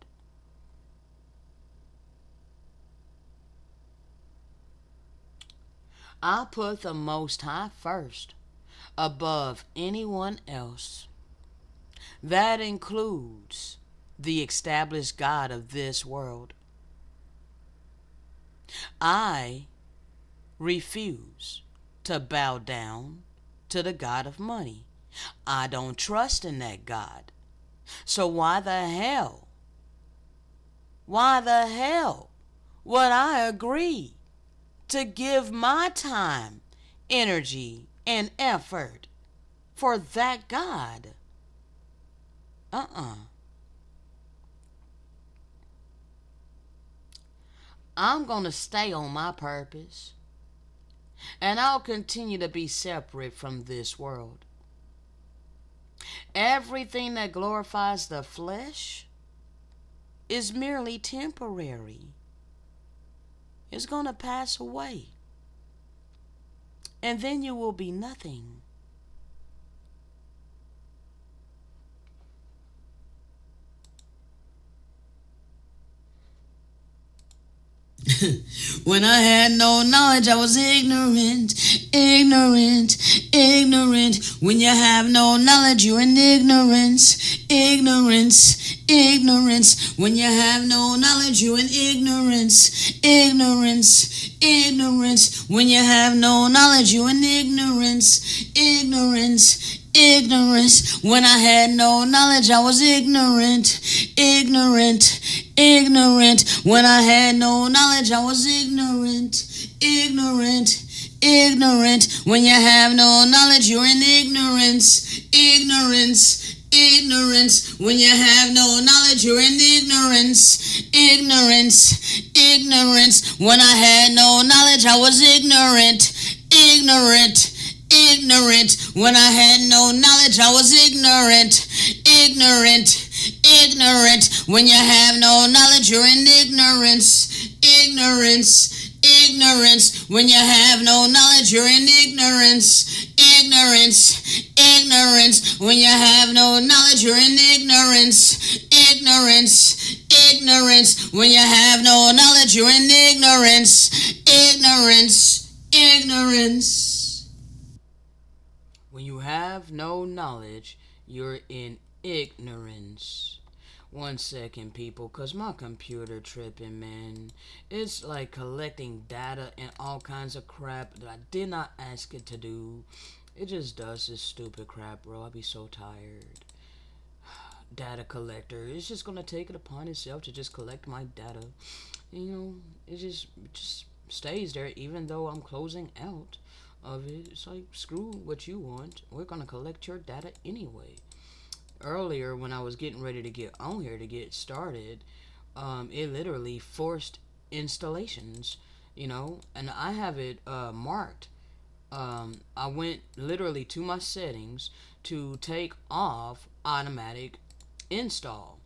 I put the Most High first, above anyone else. That includes the established God of this world. I refuse to bow down to the God of money. I don't trust in that God. So why the hell would I agree to give my time, energy, and effort for that God? I'm going to stay on my purpose, and I'll continue to be separate from this world. Everything that glorifies the flesh is merely temporary. It's going to pass away, and then you will be nothing. When I had no knowledge, I was ignorant, ignorant, ignorant. When you have no knowledge, you're in ignorance, ignorance, ignorance. When you have no knowledge, you're in ignorance, ignorance, ignorance. When you have no knowledge, you're in ignorance, ignorance, ignorance. When I had no knowledge, I was ignorant, ignorant, ignorant. When I had no knowledge, I was ignorant, ignorant, ignorant. When you have no knowledge, you're in ignorance, ignorance, ignorance. When you have no knowledge, you're in ignorance, ignorance, ignorance. When I had no knowledge, I was ignorant, ignorant, ignorant. When I had no knowledge, I was ignorant, ignorant, ignorant. When you have no knowledge, you're in ignorance, ignorance, ignorance. When you have no knowledge, you're in ignorance, ignorance, ignorance. When you have no knowledge, you're in ignorance, ignorance, ignorance. When you have no knowledge, you're in ignorance, ignorance, ignorance. When you have no knowledge, you're in ignorance. 1 second, people, because my computer tripping, man. It's like collecting data and all kinds of crap that I did not ask it to do. It just does this stupid crap, bro. I'll be so tired. Data collector. It's just going to take it upon itself to just collect my data. You know, it just stays there even though I'm closing out of it. It's like, screw what you want. We're gonna collect your data anyway. Earlier, when I was getting ready to get on here to get started, it literally forced installations, and I have it marked. I went literally to my settings to take off automatic install,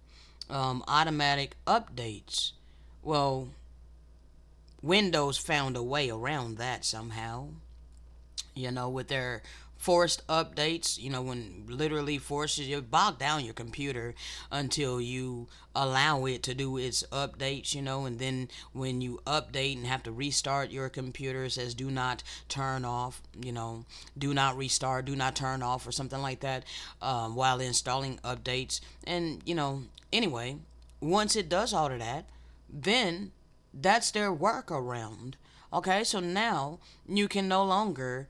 automatic updates. Well, Windows found a way around that somehow, with their forced updates, when literally forces you bog down your computer until you allow it to do its updates, and then when you update and have to restart your computer, it says do not turn off, do not restart, do not turn off, or something like that, while installing updates. And, anyway, once it does all of that, then that's their workaround. Okay, so now you can no longer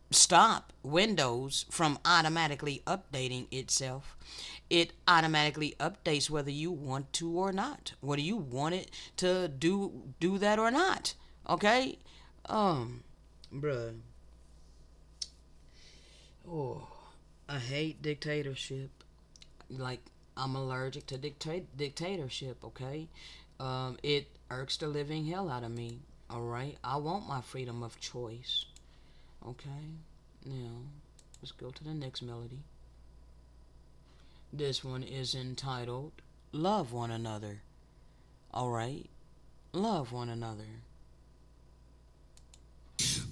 stop Windows from automatically updating itself. It automatically updates whether you want to or not. Whether you want it to do that or not. Okay? Bruh. Oh, I hate dictatorship. Like, I'm allergic to dictatorship, okay? It irks the living hell out of me. Alright? I want my freedom of choice. Okay, now let's go to the next melody. This one is entitled Love One Another. Alright, love one another.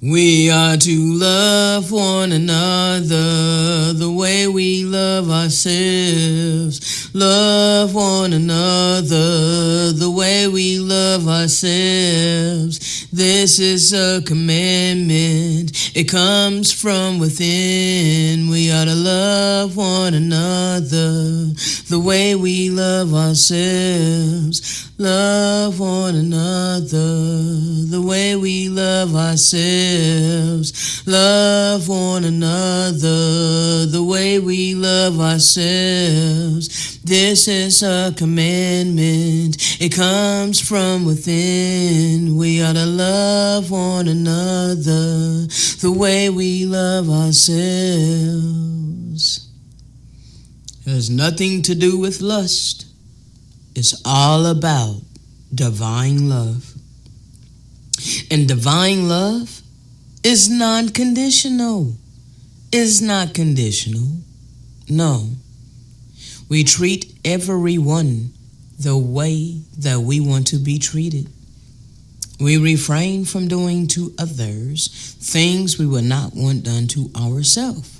We are to love one another the way we love ourselves. Love one another the way we love ourselves. This is a commandment. It comes from within. We are to love one another the way we love ourselves. Love one another the way we love ourselves. Love one another the way we love ourselves. This is a commandment. It comes from within. We ought to love one another the way we love ourselves. It has nothing to do with lust. It's all about divine love. And divine love is non-conditional. Is not conditional. No. We treat everyone the way that we want to be treated. We refrain from doing to others things we would not want done to ourselves.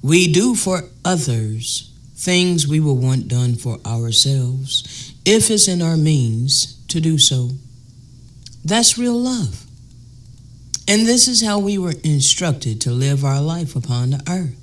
We do for others things we will want done for ourselves if it's in our means to do so. That's real love. And this is how we were instructed to live our life upon the earth.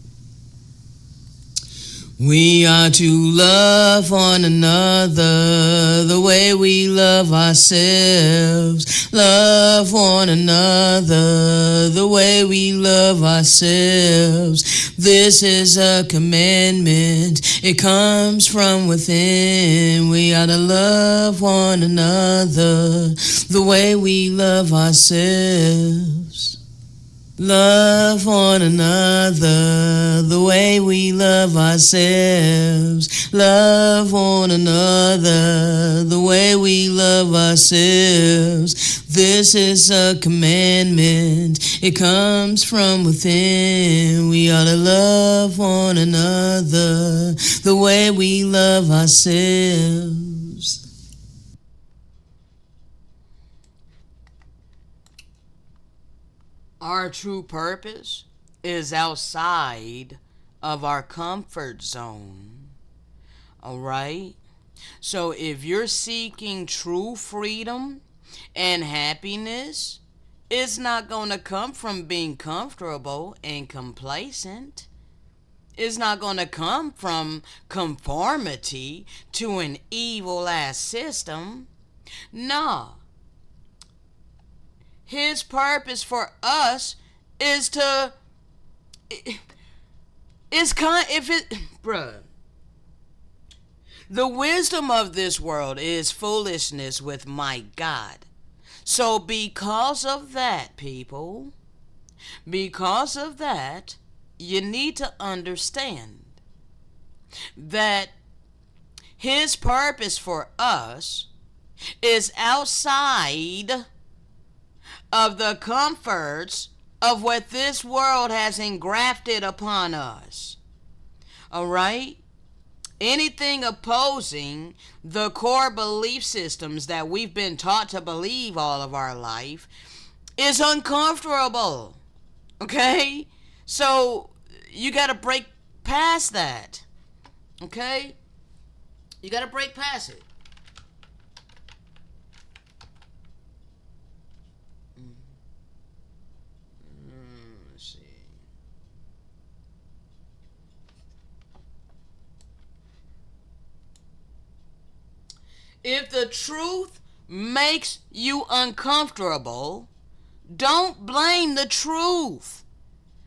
We are to love one another the way we love ourselves. Love one another the way we love ourselves. This is a commandment. It comes from within. We are to love one another the way we love ourselves. Love one another the way we love ourselves. Love one another the way we love ourselves. This is a commandment. It comes from within. We ought to love one another the way we love ourselves. Our true purpose is outside of our comfort zone. Alright? So if you're seeking true freedom and happiness, it's not going to come from being comfortable and complacent. It's not going to come from conformity to an evil ass system. Nah. His purpose for us is to. It's kind. If it. Bruh. The wisdom of this world is foolishness with my God. So, because of that, people, because of that, you need to understand that His purpose for us is outside of the comforts of what this world has engrafted upon us. All right? Anything opposing the core belief systems that we've been taught to believe all of our life is uncomfortable. Okay? So you got to break past that. Okay? You got to break past it. Let's see. If the truth makes you uncomfortable, don't blame the truth.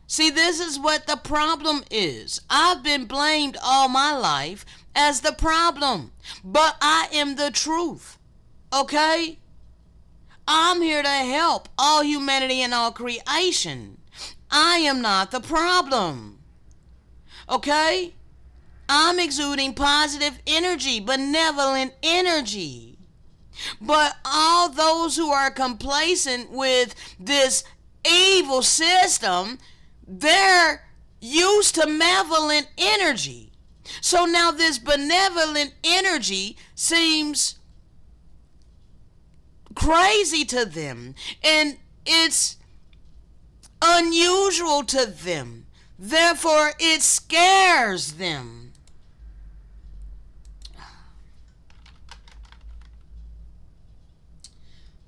See, this is what the problem is. I've been blamed all my life as the problem, but I am the truth. Okay? I'm here to help all humanity and all creation. I am not the problem. Okay? I'm exuding positive energy, benevolent energy. But all those who are complacent with this evil system, they're used to malevolent energy. So now this benevolent energy seems crazy to them, and it's unusual to them. Therefore, it scares them.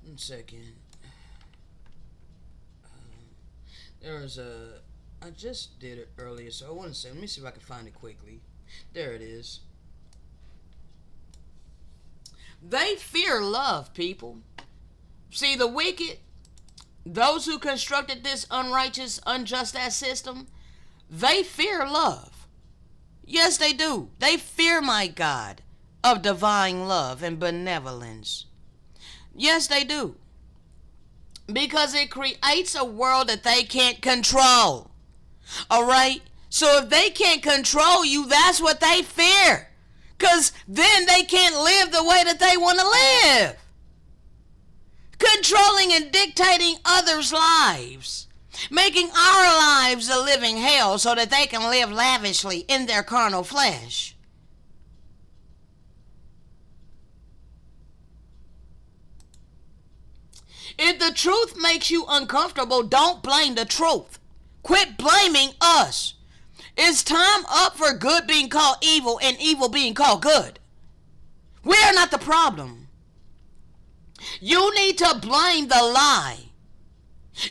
1 second. There was I just did it earlier, so I want to say, let me see if I can find it quickly. There it is. They fear love, people. See, the wicked, those who constructed this unrighteous, unjust ass system, they fear love. Yes, they do. They fear my God of divine love and benevolence. Yes, they do. Because it creates a world that they can't control. All right? So if they can't control you, that's what they fear. Because then they can't live the way that they want to live. Controlling and dictating others' lives. Making our lives a living hell so that they can live lavishly in their carnal flesh. If the truth makes you uncomfortable, don't blame the truth. Quit blaming us. It's time up for good being called evil and evil being called good. We are not the problem. You need to blame the lie.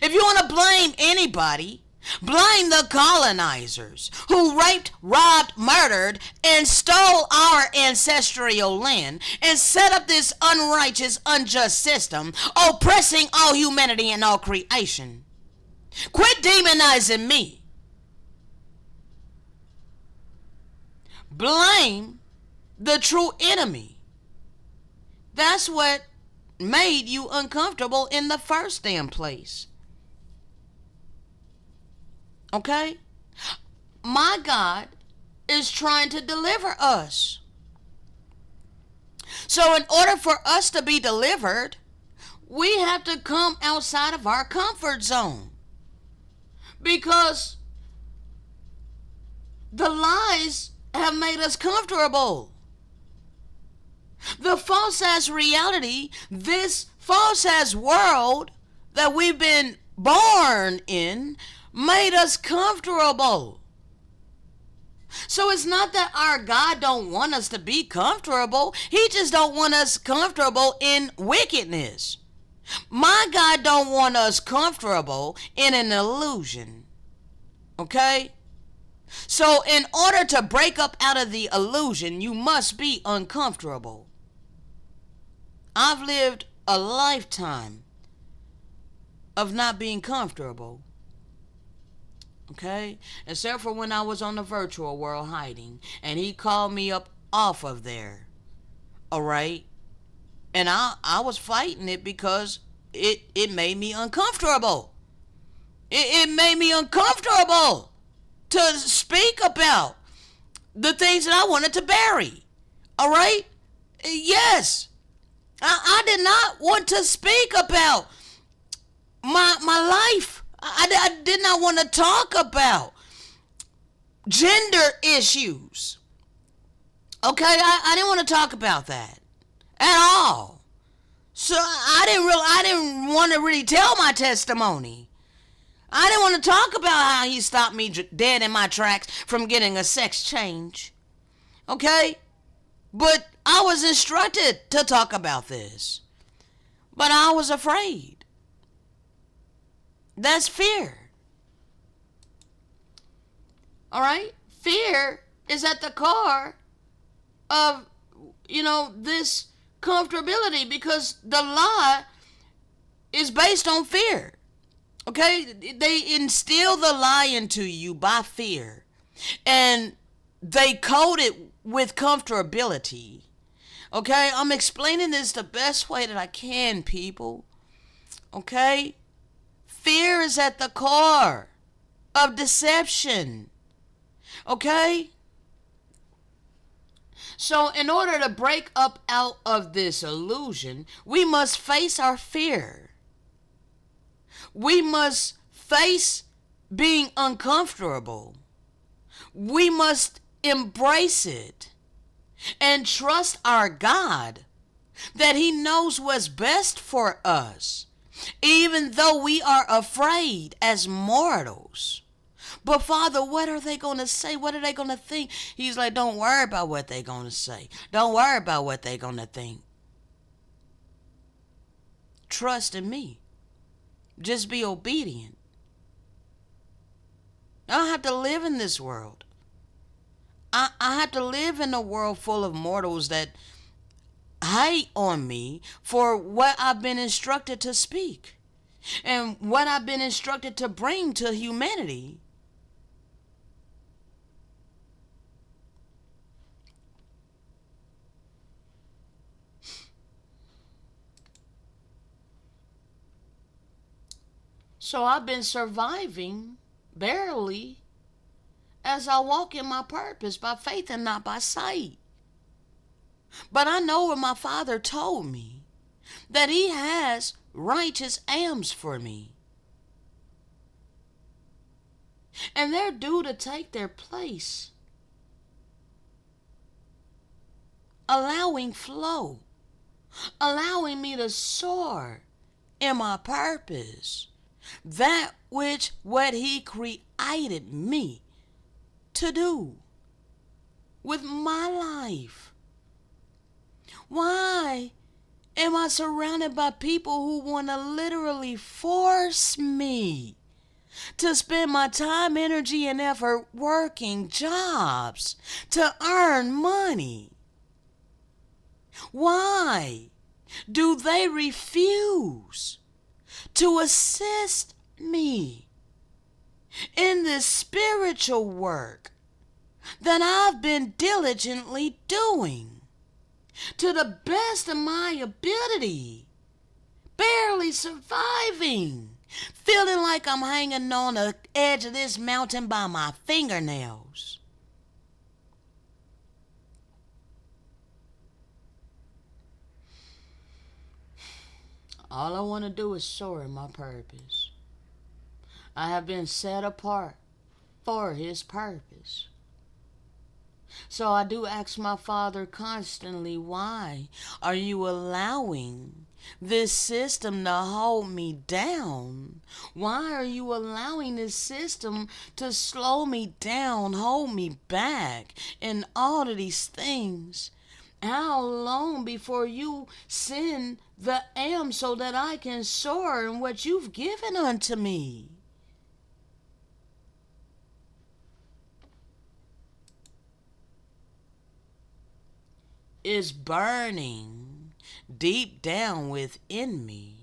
If you want to blame anybody, blame the colonizers who raped, robbed, murdered, and stole our ancestral land and set up this unrighteous, unjust system, oppressing all humanity and all creation. Quit demonizing me. Blame the true enemy. That's what made you uncomfortable in the first damn place. Okay? My God is trying to deliver us. So in order for us to be delivered, we have to come outside of our comfort zone. Because the lies have made us comfortable. The false ass reality, this false ass world that we've been born in, made us comfortable. So it's not that our God don't want us to be comfortable. He just don't want us comfortable in wickedness. My God don't want us comfortable in an illusion. Okay? So in order to break up out of the illusion, you must be uncomfortable. I've lived a lifetime of not being comfortable. Okay? Except for when I was on the virtual world hiding. And he called me up off of there. Alright? And I was fighting it because it made me uncomfortable. It made me uncomfortable to speak about the things that I wanted to bury. All right? Yes. I did not want to speak about my life. I did not want to talk about gender issues. Okay? I didn't want to talk about that at all. So I didn't want to really tell my testimony. I didn't want to talk about how he stopped me dead in my tracks from getting a sex change. Okay? But I was instructed to talk about this. But I was afraid. That's fear. Alright? Fear is at the core of, this comfortability because the lie is based on fear. Okay? They instill the lie into you by fear. And they code it with comfortability. Okay? I'm explaining this the best way that I can, people. Okay? Fear is at the core of deception. Okay? So, in order to break up out of this illusion, we must face our fear. We must face being uncomfortable. We must embrace it and trust our God that He knows what's best for us, even though we are afraid as mortals. But Father, what are they going to say? What are they going to think? He's like, don't worry about what they're going to say. Don't worry about what they're going to think. Trust in me. Just be obedient. I don't have to live in this world. I have to live in a world full of mortals that hate on me for what I've been instructed to speak and what I've been instructed to bring to humanity. So I've been surviving barely as I walk in my purpose by faith and not by sight. But I know what my Father told me, that He has righteous aims for me. And they're due to take their place, allowing flow, allowing me to soar in my purpose, that which what He created me to do with my life. Why am I surrounded by people who want to literally force me to spend my time, energy, and effort working jobs to earn money? Why do they refuse to assist me in this spiritual work that I've been diligently doing to the best of my ability, barely surviving, feeling like I'm hanging on the edge of this mountain by my fingernails? All I want to do is soar in my purpose. I have been set apart for His purpose. So I do ask my Father constantly, why are you allowing this system to hold me down? Why are you allowing this system to slow me down, hold me back, and all of these things? How long before you send the am so that I can soar in what you've given unto me? Is burning deep down within me.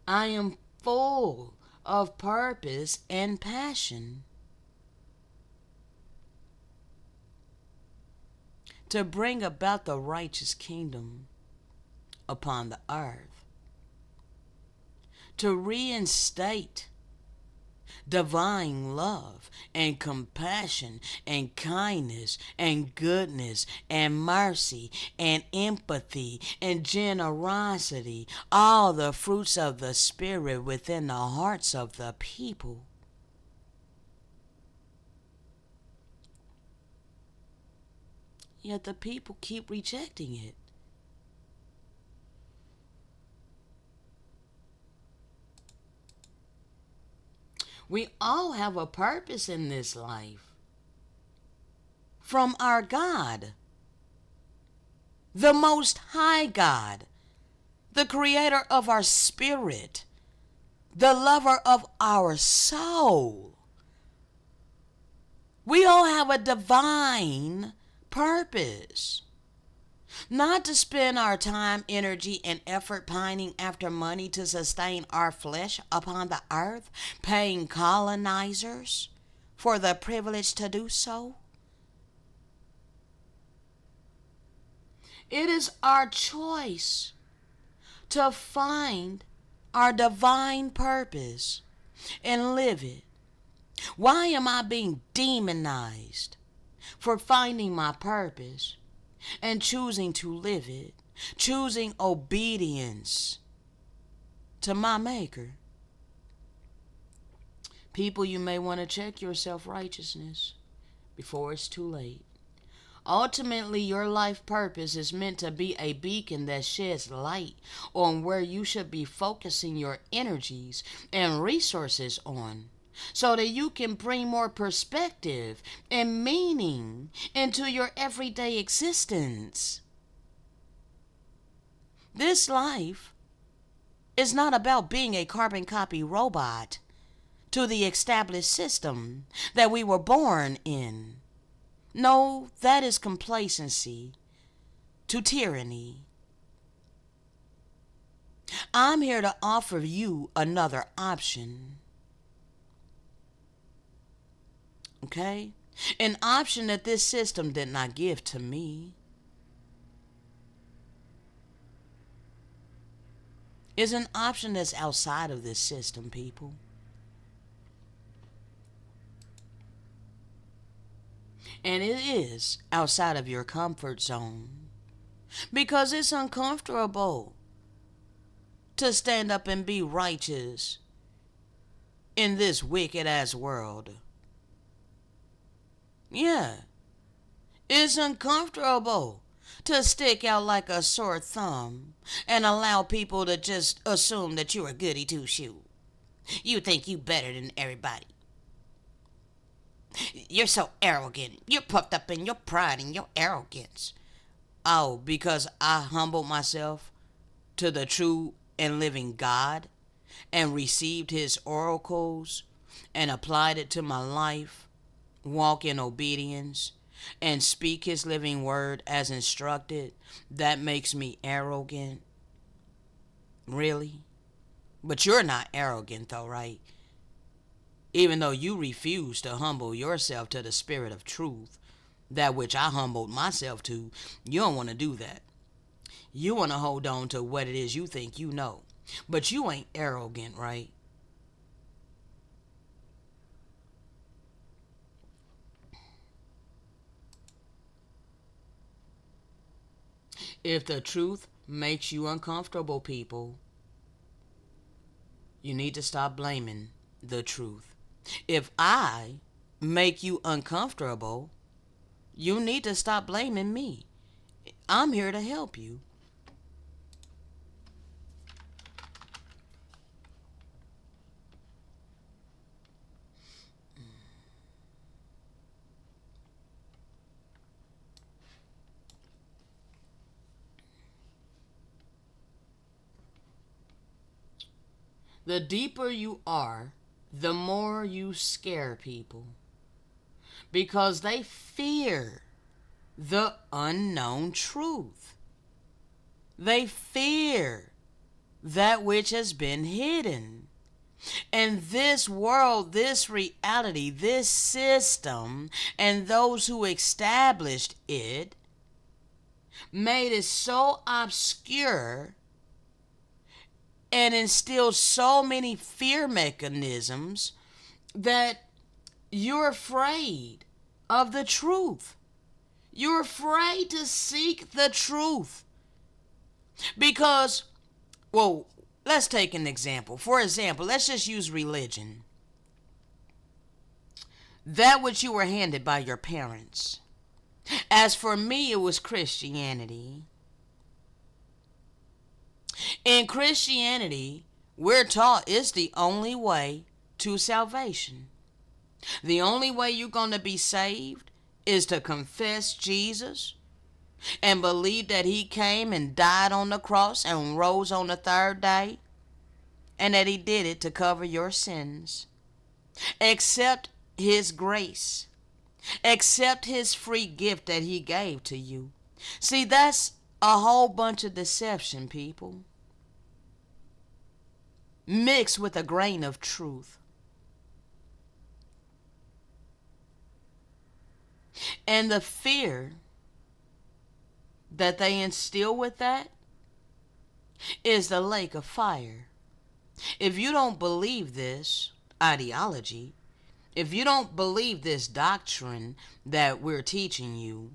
I am full of purpose and passion to bring about the righteous kingdom upon the earth to reinstate divine love and compassion and kindness and goodness and mercy and empathy and generosity, all the fruits of the Spirit within the hearts of the people. Yet the people keep rejecting it. We all have a purpose in this life from our God, the Most High God, the creator of our spirit, the lover of our soul. We all have a divine purpose. Not to spend our time, energy, and effort pining after money to sustain our flesh upon the earth, paying colonizers for the privilege to do so. It is our choice to find our divine purpose and live it. Why am I being demonized for finding my purpose and choosing to live it, choosing obedience to my Maker? People, you may want to check your self-righteousness before it's too late. Ultimately, your life purpose is meant to be a beacon that sheds light on where you should be focusing your energies and resources on, so that you can bring more perspective and meaning into your everyday existence. This life is not about being a carbon copy robot to the established system that we were born in. No, that is complacency to tyranny. I'm here to offer you another option. Okay? An option that this system did not give to me. Is an option that's outside of this system, people. And it is outside of your comfort zone. Because it's uncomfortable to stand up and be righteous in this wicked ass world. Yeah. It's uncomfortable to stick out like a sore thumb and allow people to just assume that you're a goody two-shoe. You think you better than everybody. You're so arrogant. You're puffed up in your pride and your arrogance. Oh, because I humbled myself to the true and living God and received his oracles and applied it to my life, walk in obedience, and speak his living word as instructed, that makes me arrogant? Really? But you're not arrogant though, right? Even though you refuse to humble yourself to the spirit of truth, that which I humbled myself to, you don't want to do that. You want to hold on to what it is you think you know. But you ain't arrogant, right? If the truth makes you uncomfortable, people, you need to stop blaming the truth. If I make you uncomfortable, you need to stop blaming me. I'm here to help you. The deeper you are, the more you scare people because they fear the unknown truth. They fear that which has been hidden. And this world, this reality, this system, and those who established it made it so obscure and instill so many fear mechanisms that you're afraid of the truth. You're afraid to seek the truth. Because, well, let's take an example. For example, let's just use religion. That which you were handed by your parents. As for me, it was Christianity. In Christianity, we're taught it's the only way to salvation. The only way you're going to be saved is to confess Jesus and believe that he came and died on the cross and rose on the third day, and that he did it to cover your sins. Accept his grace. Accept his free gift that he gave to you. See, that's a whole bunch of deception, people, mixed with a grain of truth. And the fear that they instill with that is the lake of fire. If you don't believe this ideology, if you don't believe this doctrine that we're teaching you,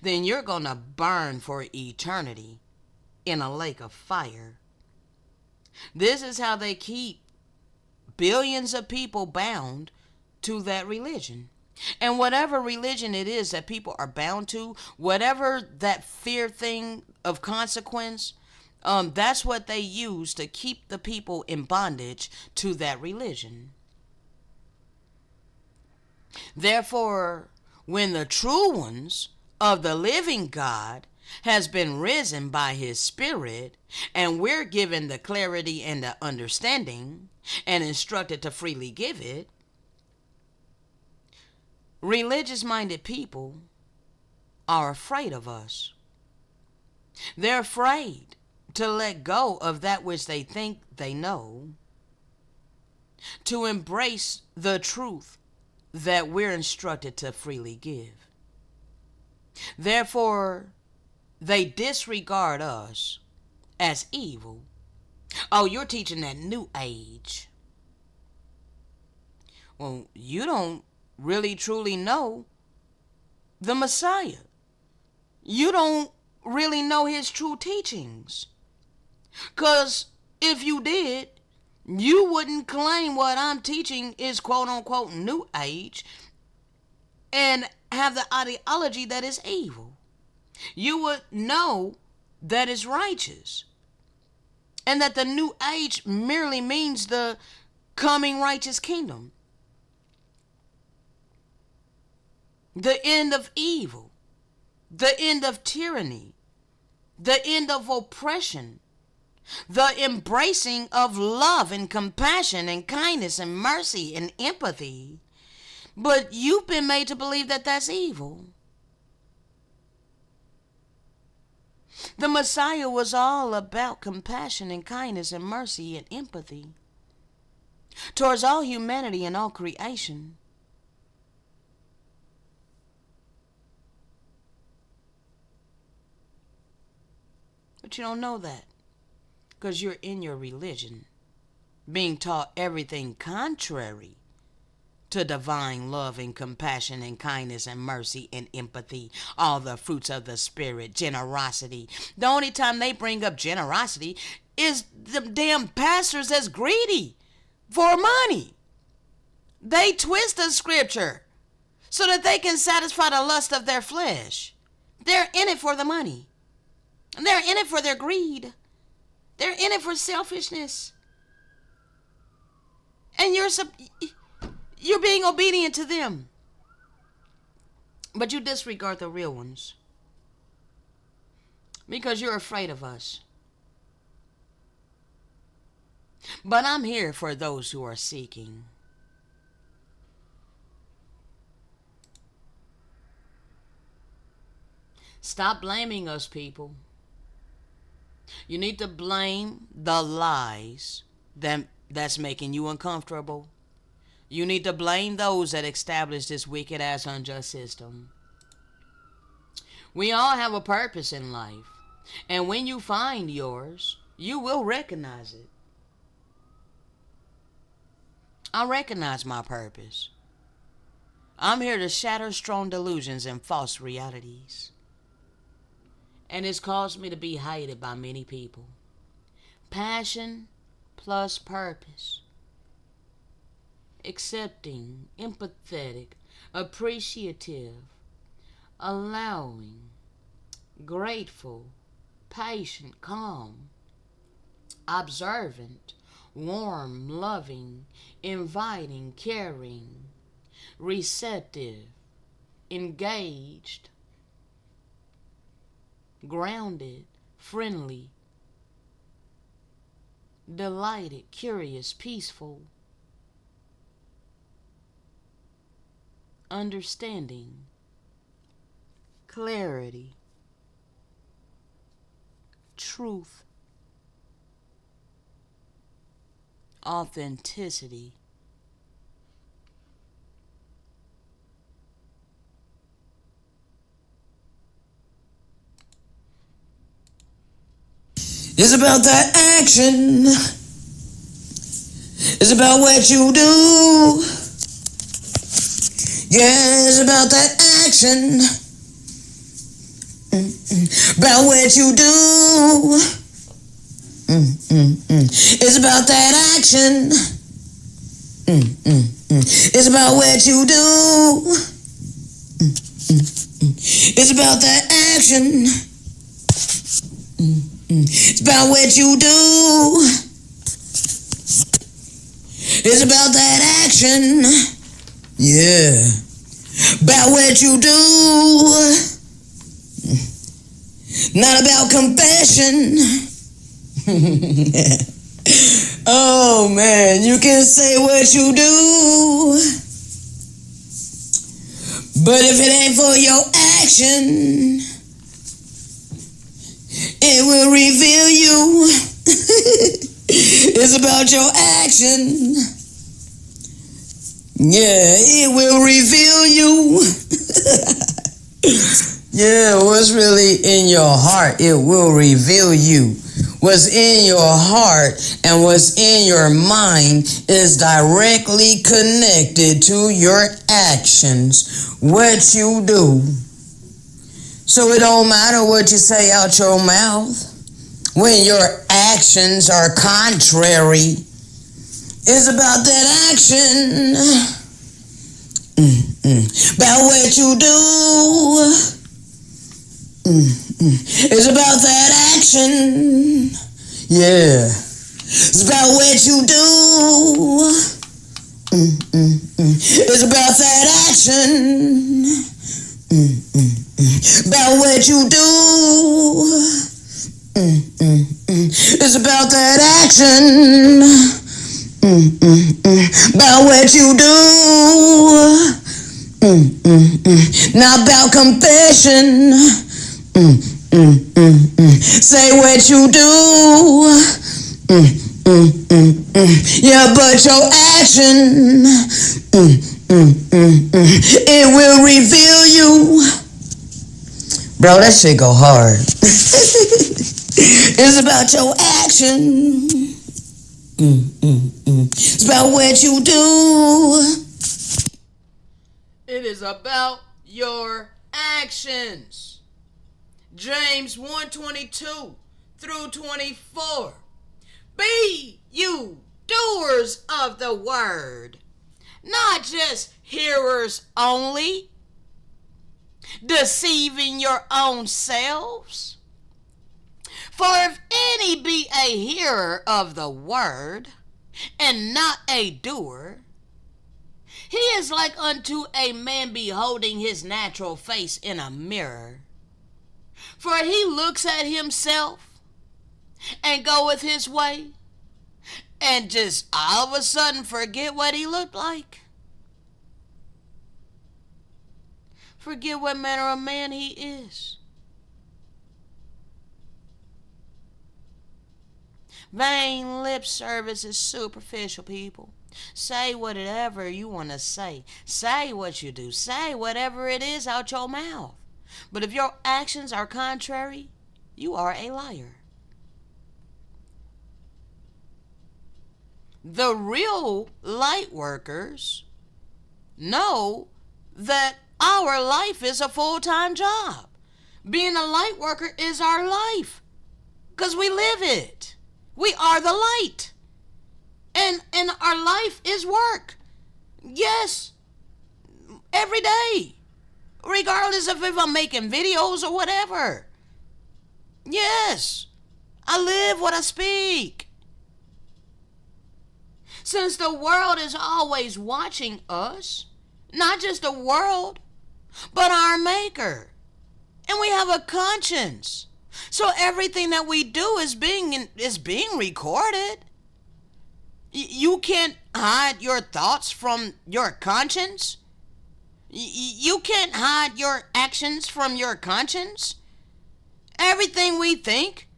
then you're going to burn for eternity in a lake of fire. This is how they keep billions of people bound to that religion. And whatever religion it is that people are bound to, whatever that fear thing of consequence, that's what they use to keep the people in bondage to that religion. Therefore, when the true ones of the living God has been risen by his spirit, and we're given the clarity and the understanding and instructed to freely give it, religious-minded people are afraid of us. They're afraid to let go of that which they think they know, to embrace the truth that we're instructed to freely give. Therefore, they disregard us as evil. Oh, you're teaching that new age. Well, you don't really truly know the Messiah. You don't really know his true teachings. Because if you did, you wouldn't claim what I'm teaching is quote unquote new age and have the ideology that is evil. You would know that it's righteous, and that the new age merely means the coming righteous kingdom, the end of evil, the end of tyranny, the end of oppression, the embracing of love and compassion and kindness and mercy and empathy. But you've been made to believe that that's evil. The Messiah was all about compassion and kindness and mercy and empathy towards all humanity and all creation. But you don't know that because you're in your religion being taught everything contrary to divine love and compassion and kindness and mercy and empathy, all the fruits of the spirit, generosity. The only time they bring up generosity is the damn pastors that's greedy for money. They twist the scripture so that they can satisfy the lust of their flesh. They're in it for the money. They're in it for their greed. They're in it for selfishness. And you're being obedient to them. But you disregard the real ones because you're afraid of us. But I'm here for those who are seeking. Stop blaming us, people. You need to blame the lies that's making you uncomfortable. You need to blame those that established this wicked ass unjust system. We all have a purpose in life. And when you find yours, You will recognize it. I recognize my purpose. I'm here to shatter strong delusions and false realities. And it's caused me to be hated by many people. Passion plus purpose. Accepting, empathetic, appreciative, allowing, grateful, patient, calm, observant, warm, loving, inviting, caring, receptive, engaged, grounded, friendly, delighted, curious, peaceful, understanding, clarity, truth, authenticity. It's about that action. It's about what you do. Yeah, it's about that action. About what you do. It's about that action. It's about what you do. It's about that action. It's about what you do. It's about that action. Yeah. About what you do. Not about confession. Oh man, you can say what you do, but if it ain't for your action, it will reveal you. It's about your action. Yeah, it will reveal you. Yeah, what's really in your heart, it will reveal you. What's in your heart and what's in your mind is directly connected to your actions, what you do. So it don't matter what you say out your mouth when your actions are contrary. It's about that action. About what you do. It's about that action. Yeah. It's about what you do. It's about that action. About what you do. It's about that action. About what you do. Not about confession. Say what you do. Yeah, but your action, it will reveal you. Bro, that shit go hard. It's about your action. It's about what you do. It is about your actions. James 1:22 through 24. Be you doers of the word, not just hearers only, deceiving your own selves. For if any be a hearer of the word, and not a doer, he is like unto a man beholding his natural face in a mirror. For he looks at himself and goeth his way, and just all of a sudden forget what he looked like. Forget what manner of man he is. Vain lip service is superficial, people. Say whatever you want to say. Say what you do. Say whatever it is out your mouth. But if your actions are contrary, you are a liar. The real light workers know that our life is a full-time job. Being a light worker is our life because we live it. We are the light. And our life is work. Yes, every day. Regardless of if I'm making videos or whatever. Yes, I live what I speak. Since the world is always watching us, not just the world, but our Maker. And we have a conscience. So everything that we do is being recorded. You can't hide your thoughts from your conscience. You can't hide your actions from your conscience. Everything we think,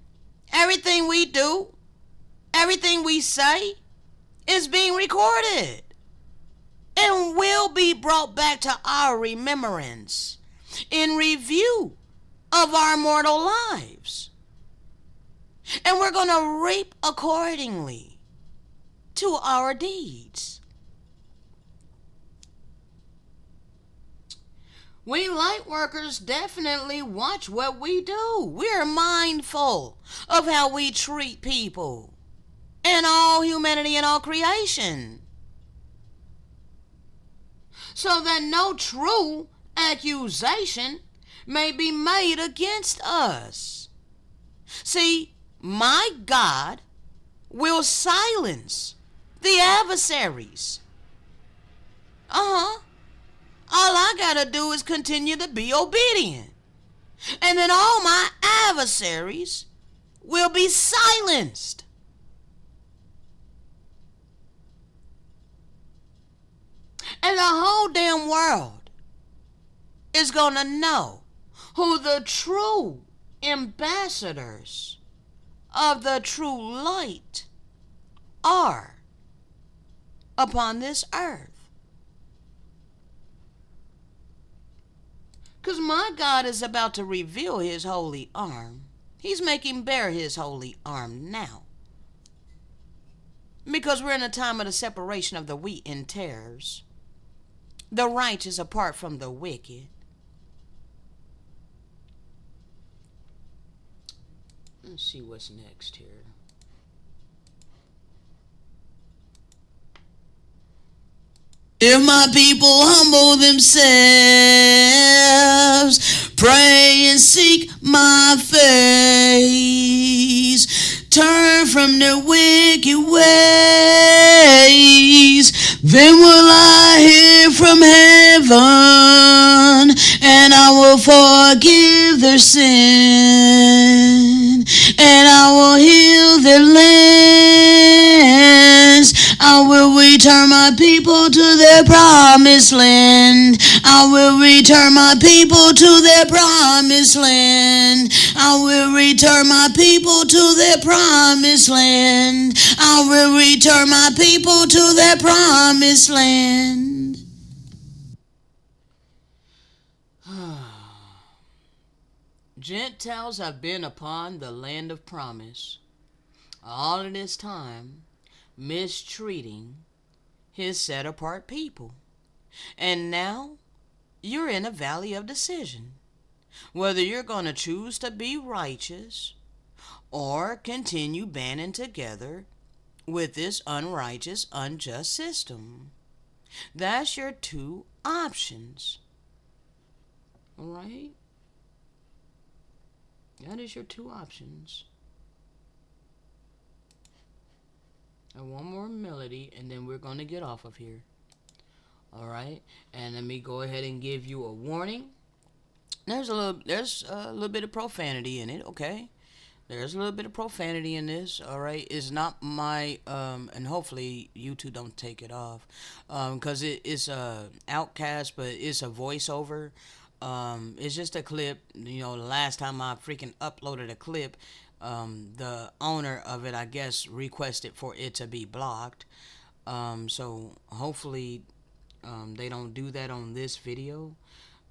everything we do, everything we say is being recorded and will be brought back to our remembrance in review of our mortal lives. And we're going to reap accordingly to our deeds. We light workers definitely watch what we do. We're mindful of how we treat people and all humanity and all creation, so that no true accusation may be made against us. See, my God will silence the adversaries. All I gotta do is continue to be obedient. And then all my adversaries will be silenced. And the whole damn world is gonna know who the true ambassadors of the true light are upon this earth. Because my God is about to reveal his holy arm. He's making bare his holy arm now. Because we're in a time of the separation of the wheat and tares. The righteous apart from the wicked. Let's see what's next here. If my people humble themselves, pray and seek my face, turn from their wicked ways, then will I hear from heaven, and I will forgive their sin, and I will heal their lands. I will return my people to their promised land. I will return my people to their promised land. I will return my people to their promised land. I will return my people to their promised land. Gentiles have been upon the land of promise all of this time, mistreating his set-apart people. And now you're in a valley of decision, whether you're going to choose to be righteous or continue banding together with this unrighteous, unjust system. That's your two options. All right? That is your two options. And one more melody, and then we're going to get off of here. All right? And let me go ahead and give you a warning. There's a little bit of profanity in it, okay? There's a little bit of profanity in this, all right? It's not my, and hopefully YouTube don't take it off, because it's a outcast, but it's a voiceover. It's just a clip. You know, the last time I freaking uploaded a clip, the owner of it, I guess, requested for it to be blocked. So hopefully, they don't do that on this video.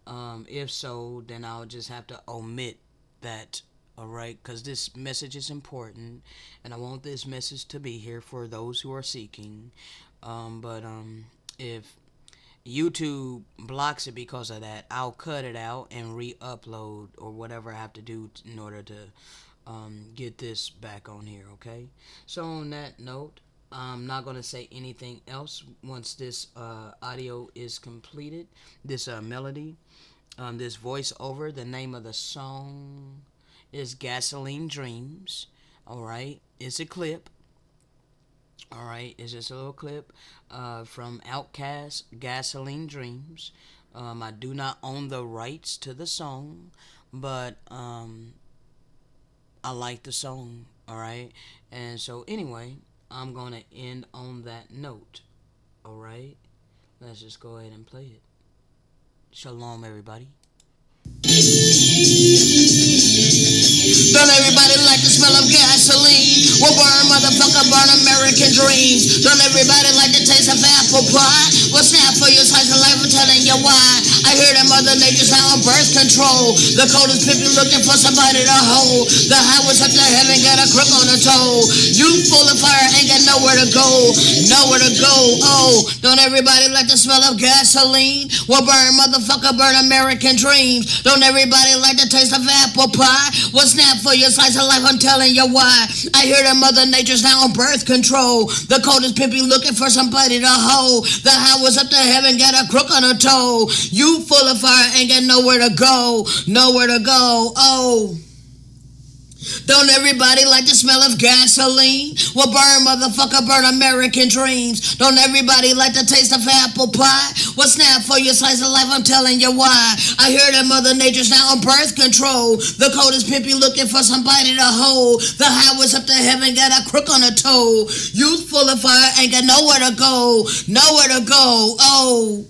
If so, then I'll just have to omit that all right? Because this message is important, and I want this message to be here for those who are seeking. But if YouTube blocks it because of that, I'll cut it out and re-upload or whatever I have to do in order to get this back on here. Okay. So on that note, I'm not gonna say anything else once this audio is completed. This melody, this voiceover. The name of the song is "Gasoline Dreams." All right, it's a clip. All right, it's just a little clip from Outkast, "Gasoline Dreams." I do not own the rights to the song, but I like the song. All right, and so anyway, I'm gonna end on that note. All right, let's just go ahead and play it. Shalom, everybody. Don't everybody like the smell of gasoline? Well, burn, motherfucker, burn American dreams. Don't everybody like the taste of apple pie? Well, snap for your slice of life, I'm telling you why. I hear that Mother Nature's now on birth control. The coldest pimpy looking for somebody to hold. The highways up to heaven got a crook on the toe. You full of fire, ain't got nowhere to go. Nowhere to go, oh. Don't everybody like the smell of gasoline? Well, burn, motherfucker, burn American dreams. Don't everybody like the taste of apple pie? Well, snap for your slice of life, I'm telling you why. I hear that Mother Nature's now on birth control. The coldest pimpy looking for somebody to hold. The highways up to heaven got a crook on her toe. You full of fire, ain't got nowhere to go. Nowhere to go, oh. Don't everybody like the smell of gasoline? Well, burn, motherfucker, burn American dreams. Don't everybody like the taste of apple pie? Well, snap for your slice of life, I'm telling you why. I hear that Mother Nature's now on birth control. The coldest pimpy looking for somebody to hold. The highways up to heaven got a crook on a toe. Youth full of fire, ain't got nowhere to go. Nowhere to go, oh.